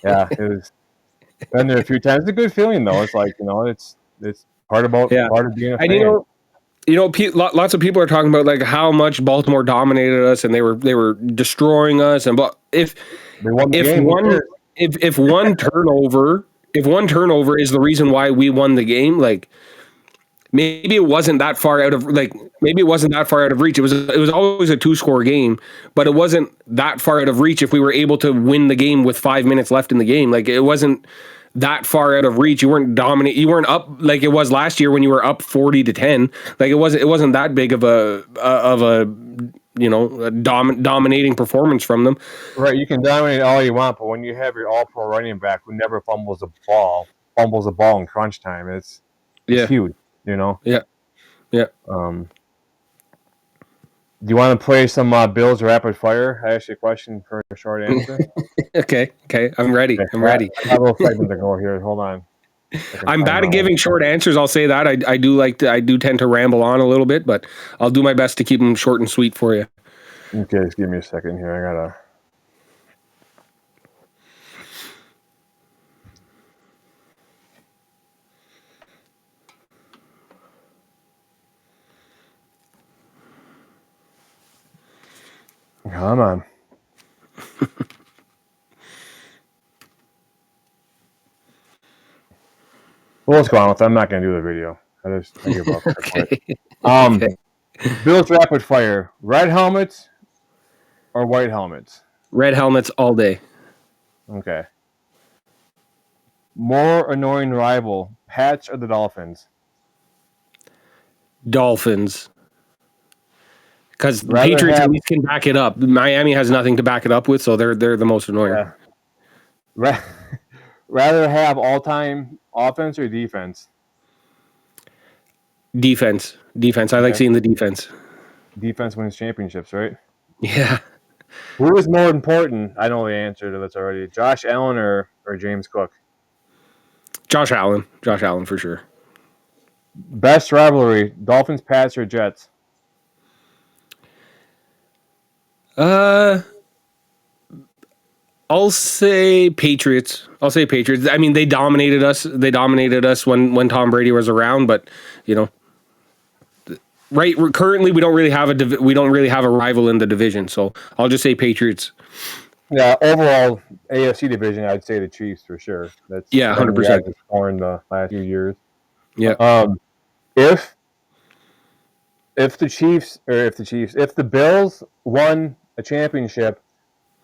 it was. Been there a few times. It's a good feeling though. It's like, it's part of being a fan. Lots of people are talking about like how much Baltimore dominated us and they were destroying us. And but if one turnover is the reason why we won the game, like maybe it wasn't that far out of reach. It was always a 2-score game, but it wasn't that far out of reach if we were able to win the game with 5 minutes left in the game. Like it wasn't that far out of reach. You weren't dominant. You weren't up like it was last year when you were up 40-10. Like it wasn't that big of a dominating performance from them. Right. You can dominate all you want, but when you have your all-pro running back who never fumbles a ball in crunch time, it's huge. Yeah. Do you want to play some Bills rapid fire? I asked you a question for a short answer. Okay. I'm ready. I'm ready. I have a little segment to go here. Hold on. I'm bad at giving short answers. I'll say that. I do tend to ramble on a little bit, but I'll do my best to keep them short and sweet for you. Okay, just give me a second here. I gotta. Come on. Well, let's go on with it. I'm not going to do the video. I give up. Okay. Bills rapid fire. Red helmets or white helmets? Red helmets all day. Okay. More annoying rival, Pats or the Dolphins? Dolphins. Because the Patriots at least can back it up. Miami has nothing to back it up with, so they're the most annoying. Yeah. Rather have all-time offense or defense? Defense. I like seeing the defense. Defense wins championships, right? Yeah. Who is more important? I know the answer to this already. Josh Allen or James Cook? Josh Allen for sure. Best rivalry, Dolphins, Pats, or Jets? I'll say Patriots. I mean, they dominated us. When Tom Brady was around, but right currently we don't really have a rival in the division, so I'll just say Patriots. Yeah, overall AFC division, I'd say the Chiefs for sure. That's 100%. In the last few years. Yeah. If the Bills won a championship,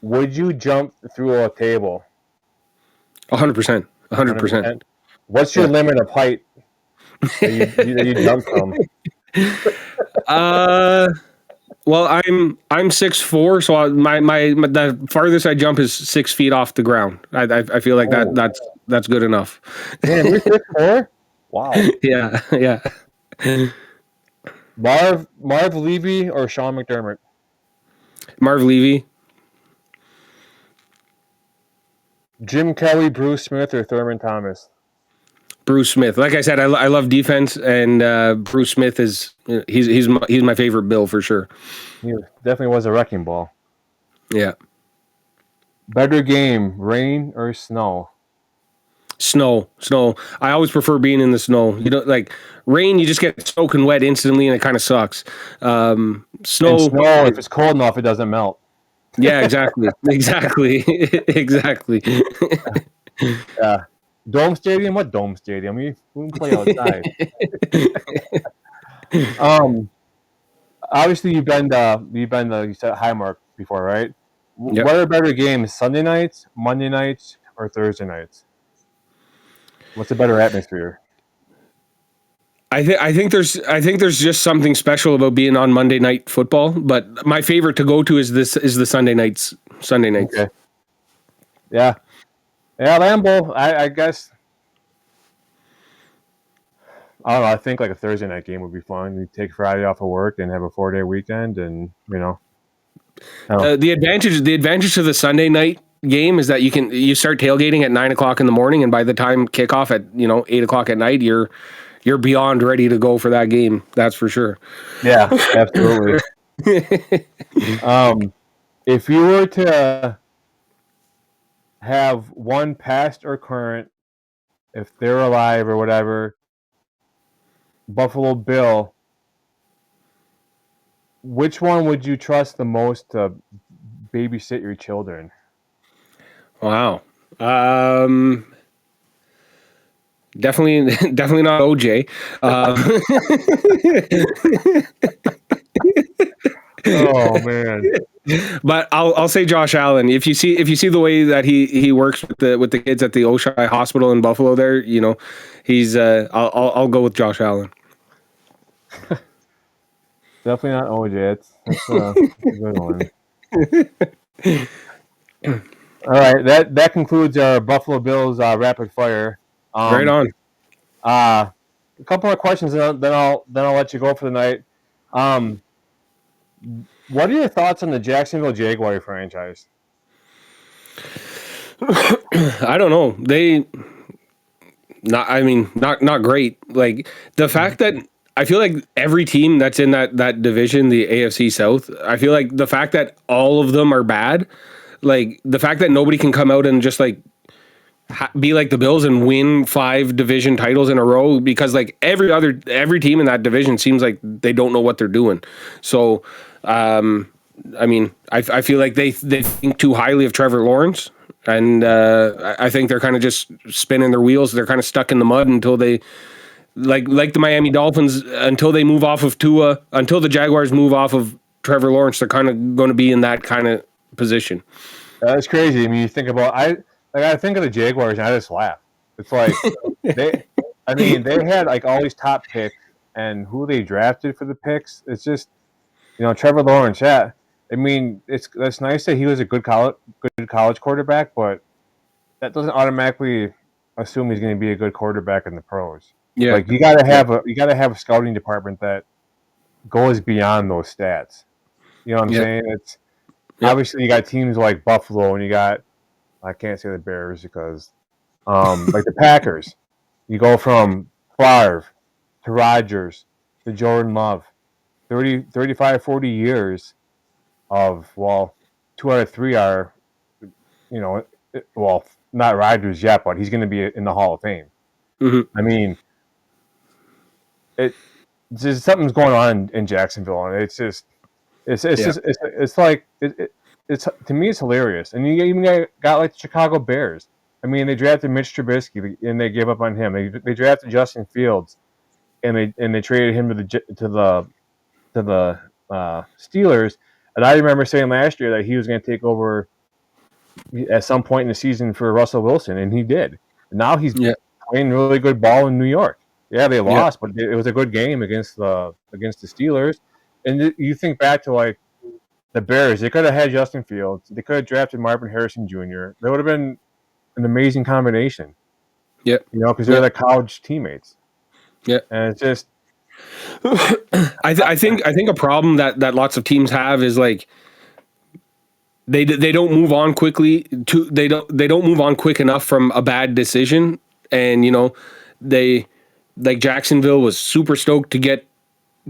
would you jump through a table? 100%. 100%. What's your limit of height that you jump from? Well, I'm 6'4", so the farthest I jump is 6 feet off the ground. I feel like that's good enough. Man, you're 6'4"? Wow. Yeah. Marv Levy or Sean McDermott? Marv Levy. Jim Kelly, Bruce Smith, or Thurman Thomas? Bruce Smith. Like I said, I love defense, and Bruce Smith he's my favorite Bill for sure. He definitely was a wrecking ball. Yeah. Better game, rain or snow? Snow. I always prefer being in the snow. Like rain, you just get soaking wet instantly, and it kind of sucks. Snow, if it's cold enough, it doesn't melt. Yeah, exactly. Yeah. Dome stadium? What dome stadium? We can play outside. Obviously you've been you said Highmark before, right? Yep. What are better games? Sunday nights, Monday nights, or Thursday nights? What's a better atmosphere? I think there's just something special about being on Monday Night Football, but my favorite to go to is the Sunday nights. Okay. Yeah, Lambeau. I guess I don't know. I think like a Thursday night game would be fun. You take Friday off of work and have a 4-day weekend, and the advantage to the Sunday night game is that you start tailgating at 9:00 in the morning, and by the time kickoff at 8:00 at night, you're beyond ready to go for that game. That's for sure. Yeah, absolutely. If you were to have one past or current, if they're alive or whatever, Buffalo Bill, which one would you trust the most to babysit your children? Wow. Definitely not OJ. Oh man. But I'll say Josh Allen. If you see the way that he works with the kids at the Oshai Hospital in Buffalo, there, he's I'll go with Josh Allen. Definitely not OJ. That's a good one. All right, that concludes our Buffalo Bills rapid fire. Right on. A couple more questions, then I'll let you go for the night. What are your thoughts on the Jacksonville Jaguar franchise? I don't know. Not great. Like the fact that I feel like every team that's in that division, the AFC South, I feel like the fact that all of them are bad, like the fact that nobody can come out and just like be like the Bills and win 5 division titles in a row, because like every team in that division seems like they don't know what they're doing. So, I feel like they think too highly of Trevor Lawrence, and I think they're kind of just spinning their wheels. They're kind of stuck in the mud until they. Like the Miami Dolphins, until they move off of Tua, until the Jaguars move off of Trevor Lawrence, they're kind of going to be in that kind of position. That's crazy. I mean, you think about I think of the Jaguars and I just laugh. It's like they had like all these top picks and who they drafted for the picks. It's just Trevor Lawrence. Yeah, I mean that's nice that he was a good college quarterback, but that doesn't automatically assume he's going to be a good quarterback in the pros. Yeah, like you got to have a scouting department that goes beyond those stats. You know what I'm saying? It's obviously you got teams like Buffalo, and you got I can't say the Bears because like the Packers. You go from Favre to Rodgers to Jordan Love, 30, 35, 40 years of 2 out of 3 are not Rodgers yet, but he's going to be in the Hall of Fame. Mm-hmm. I mean. Just something's going on in Jacksonville, and it's like it's to me it's hilarious. And you even got like the Chicago Bears. I mean, they drafted Mitch Trubisky and they gave up on him. They drafted Justin Fields, and they traded him to the Steelers. And I remember saying last year that he was going to take over at some point in the season for Russell Wilson, and he did. And now he's playing really good ball in New York. Yeah, they lost, but it was a good game against the Steelers. And you think back to like the Bears, they could have had Justin Fields. They could have drafted Marvin Harrison Jr. That would have been an amazing combination. Yeah, because they're like college teammates. Yeah, and it's just. I think a problem that lots of teams have is like they don't move on quickly. They don't move on quick enough from a bad decision, and they. Like Jacksonville was super stoked to get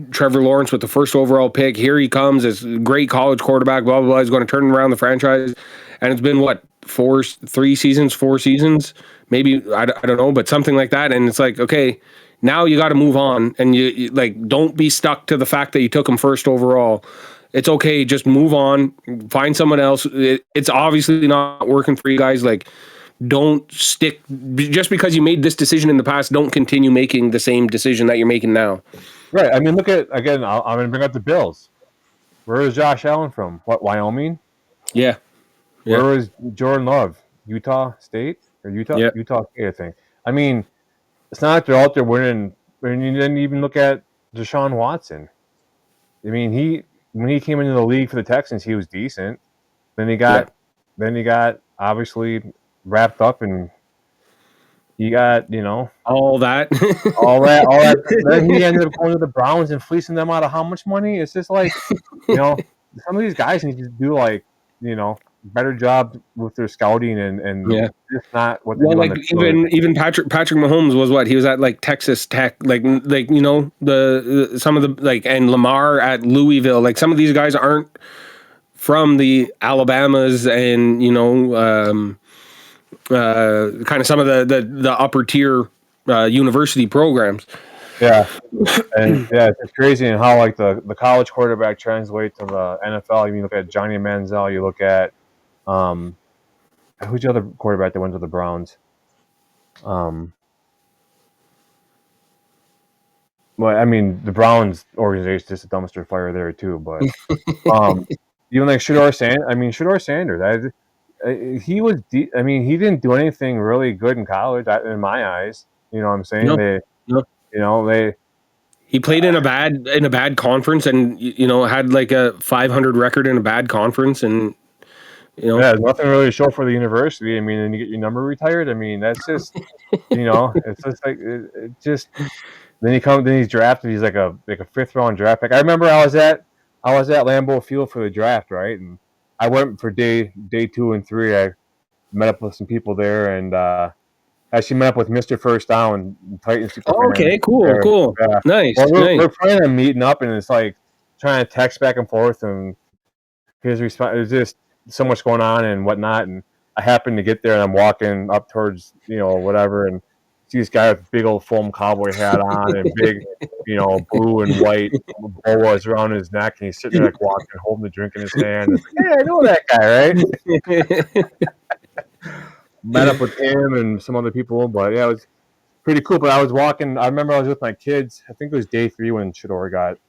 Trevor Lawrence with the first overall pick. Here he comes as a great college quarterback, blah, blah, blah. He's going to turn around the franchise. And it's been, 4 seasons, maybe, I don't know, but something like that. And it's like, okay, now you got to move on. And you like, don't be stuck to the fact that you took him first overall. It's okay. Just move on. Find someone else. It's obviously not working for you guys. Like, don't stick just because you made this decision in the past. Don't continue making the same decision that you're making now. Right. I mean, look at again. I'm going to bring up the Bills. Where is Josh Allen from? What, Wyoming? Yeah. Where is Jordan Love? Utah State or Utah? Yeah. Utah State, I think. I mean, it's not like they're out there winning and you didn't even look at Deshaun Watson. I mean, when he came into the league for the Texans, he was decent. Then he got obviously wrapped up, and he got all that. all that. Then he ended up going to the Browns and fleecing them out of how much money? It's just like some of these guys need to do like better job with their scouting and just not what they do. Like even Patrick Mahomes was what he was at, like Texas Tech, like the some of the like, and Lamar at Louisville. Like some of these guys aren't from the Alabamas and kind of some of the upper tier university programs. Yeah, and it's crazy and how like the college quarterback translate to the NFL. You look at Johnny Manziel, you look at who's the other quarterback that went to the Browns? Well, I mean, the Browns organization is just a dumpster fire there too. But even like Shedeur Sanders, he was. I mean, he didn't do anything really good in college, in my eyes. You know what I'm saying? He played in a bad conference, and had like a 500 record in a bad conference, and there's nothing really to show for the university. I mean, and you get your number retired. I mean, that's just it's just like it just. Then he's drafted. He's like a 5th round draft pick. I remember I was at Lambeau Field for the draft, right? And I went for day 2 and 3. I met up with some people there, and actually met up with Mr. First Down, Titans. Okay, cool. Yeah. Nice. We're planning on meeting up, and it's like trying to text back and forth, and his response. There's just so much going on and whatnot, and I happened to get there, and I'm walking up towards whatever, and see this guy with big old foam cowboy hat on and big, blue and white boas around his neck, and he's sitting there like walking, holding the drink in his hand. It's like, hey, I know that guy, right? Met up with him and some other people, but yeah, it was pretty cool. But I was walking. I remember I was with my kids. I think it was day 3 when Shedeur got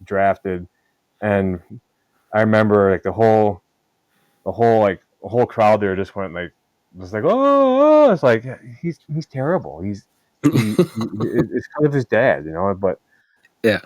drafted, and I remember like the whole crowd there just went like. It's like, oh, it's like he's terrible. It's kind of his dad, But yeah,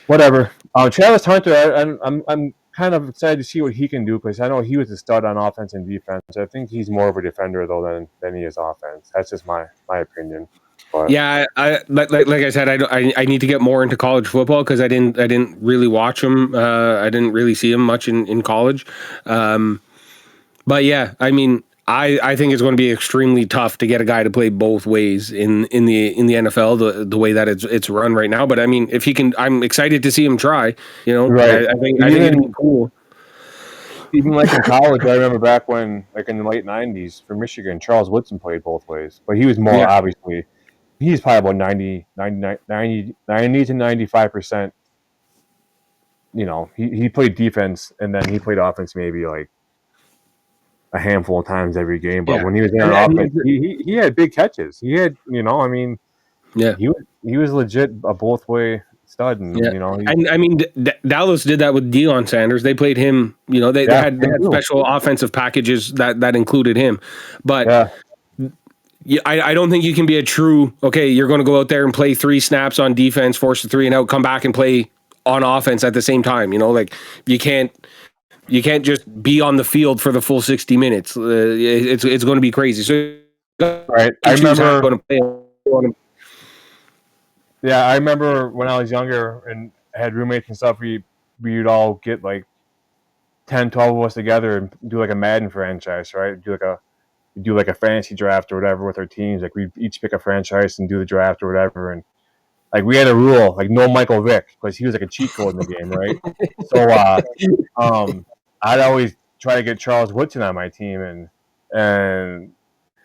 whatever. Travis Hunter, I'm kind of excited to see what he can do because I know he was a stud on offense and defense. I think he's more of a defender though than he is offense. That's just my opinion. But. Yeah, like I said, I need to get more into college football because I didn't really watch him. I didn't really see him much in college. But yeah, I mean. I think it's going to be extremely tough to get a guy to play both ways in the NFL the way that it's run right now. But I mean, if he can, I'm excited to see him try. Right. I think it'd be cool. Even like in college, I remember back when, like in the late '90s, for Michigan, Charles Woodson played both ways, but he was more obviously. He's probably about 90 to 95%. He played defense and then he played offense maybe like a handful of times every game, but when he was in offense, he had big catches. He had, he was legit a both way stud, and I mean, Dallas did that with Deion Sanders. They played him. They had special offensive packages that included him, but. I don't think you can be a true, okay, you're going to go out there and play 3 snaps on defense, force a 3 and out, come back and play on offense at the same time. Like you can't just be on the field for the full 60 minutes. It's going to be crazy. So right. I remember when I was younger and had roommates and stuff, we'd all get like 10, 12 of us together and do like a Madden franchise, right? Do like a fantasy draft or whatever with our teams. Like we'd each pick a franchise and do the draft or whatever. And like we had a rule, like no Michael Vick, because he was like a cheat code in the game, right? So I'd always try to get Charles Woodson on my team, and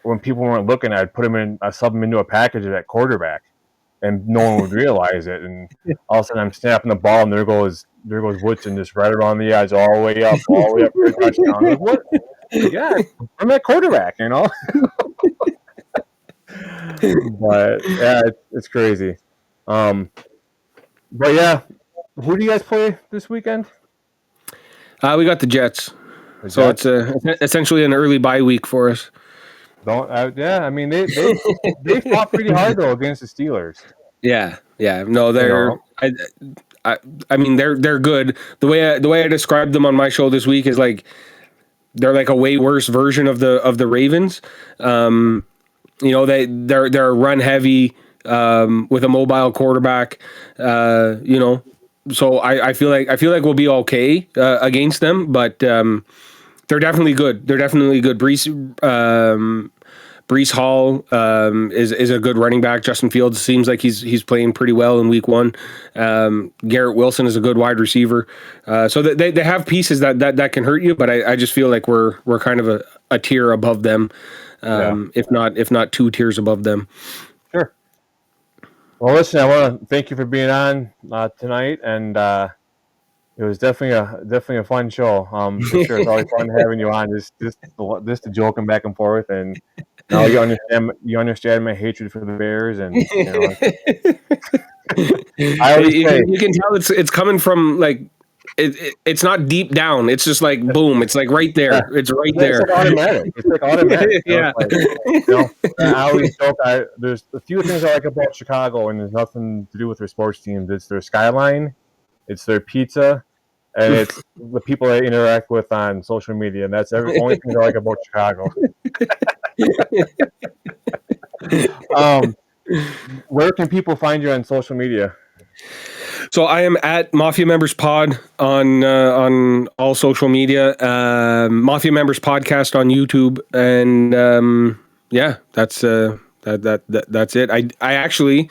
when people weren't looking, I'd sub him into a package at quarterback, and no one would realize it. And all of a sudden, I'm snapping the ball, and there goes Woodson just right around the edge, all the way up for a touchdown. I'm like, what? Yeah, I'm at quarterback, But yeah, it's crazy. But yeah, who do you guys play this weekend? We got the Jets. So it's essentially an early bye week for us. I mean they fought pretty hard though against the Steelers. Yeah. No, they're. I mean, they're good. The way I described them on my show this week is like they're like a way worse version of the Ravens. They're run heavy with a mobile quarterback. So I feel like we'll be okay against them, but they're definitely good. Breece Hall is a good running back. Justin Fields seems like he's playing pretty well in week 1. Garrett Wilson is a good wide receiver. So they have pieces that can hurt you, but I just feel like we're kind of a tier above them, if not 2 tiers above them. Sure. Well, listen, I want to thank you for being on tonight, and it was definitely a fun show. For sure, it's always fun having you on. Just the joking back and forth, and now you understand my hatred for the Bears, and I always you can tell it's coming from like it's not deep down. It's just like boom. It's like right there. Yeah. It's right there. It's like automatic. Yeah. I always joke. There's a few things I like about Chicago, and there's nothing to do with their sports teams. It's their skyline, it's their pizza, and it's the people they interact with on social media. And that's the only thing I like about Chicago. Where can people find you on social media? So I am at Mafia Members Pod on all social media. Mafia Members Podcast on YouTube, and that's it. I actually,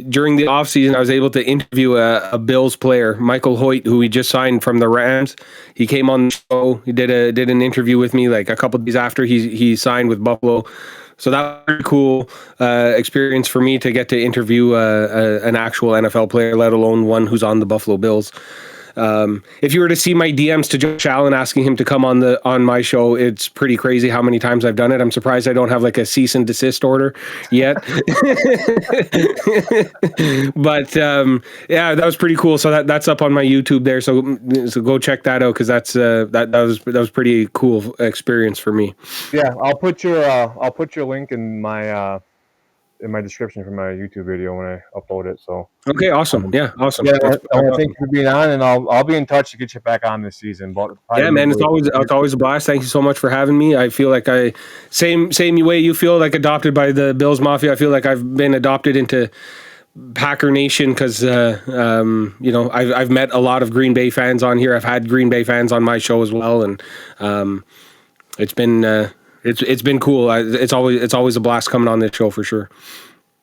during the offseason, I was able to interview a Bills player, Michael Hoyt, who we just signed from the Rams. He came on the show. He did an interview with me like a couple of days after he signed with Buffalo. So that was a pretty cool experience for me to get to interview an actual NFL player, let alone one who's on the Buffalo Bills. If you were to see my DMs to Josh Allen asking him to come on my show, it's pretty crazy how many times I've done it. I'm surprised I don't have like a cease and desist order yet. But that was pretty cool. So that's up on my YouTube there. So go check that out, because that was pretty cool experience for me. Yeah, I'll put your link in my description for my YouTube video when I upload it. So okay, awesome. Awesome. Yeah, I want to thank you for being on, and I'll be in touch to get you back on this season. But yeah, man, it's always a blast. Thank you so much for having me. I feel like same way you feel like adopted by the Bills Mafia. I feel like I've been adopted into Packer Nation, because I've met a lot of Green Bay fans on here. I've had Green Bay fans on my show as well, and it's been cool. It's always a blast coming on this show for sure.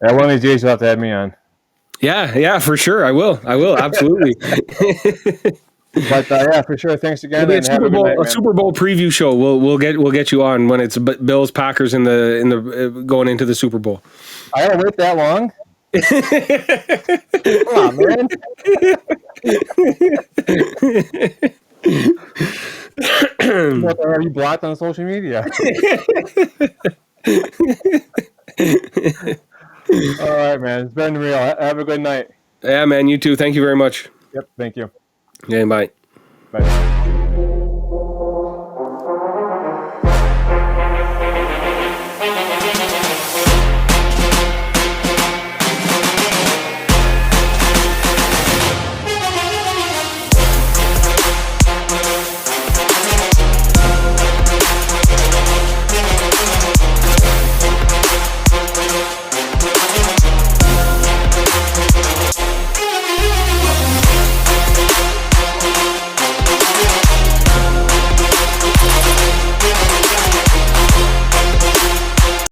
Yeah, one of these days you'll have to have me on. Yeah, for sure. I will, absolutely. But for sure. Thanks again. A Super Bowl preview show. We'll get you on when it's Bills Packers in the going into the Super Bowl. I gotta wait that long. Come on, man. What the hell are you blocked on social media? All right, man. It's been real. Have a good night. Yeah, man. You too. Thank you very much. Yep. Thank you. Yeah, bye. Bye.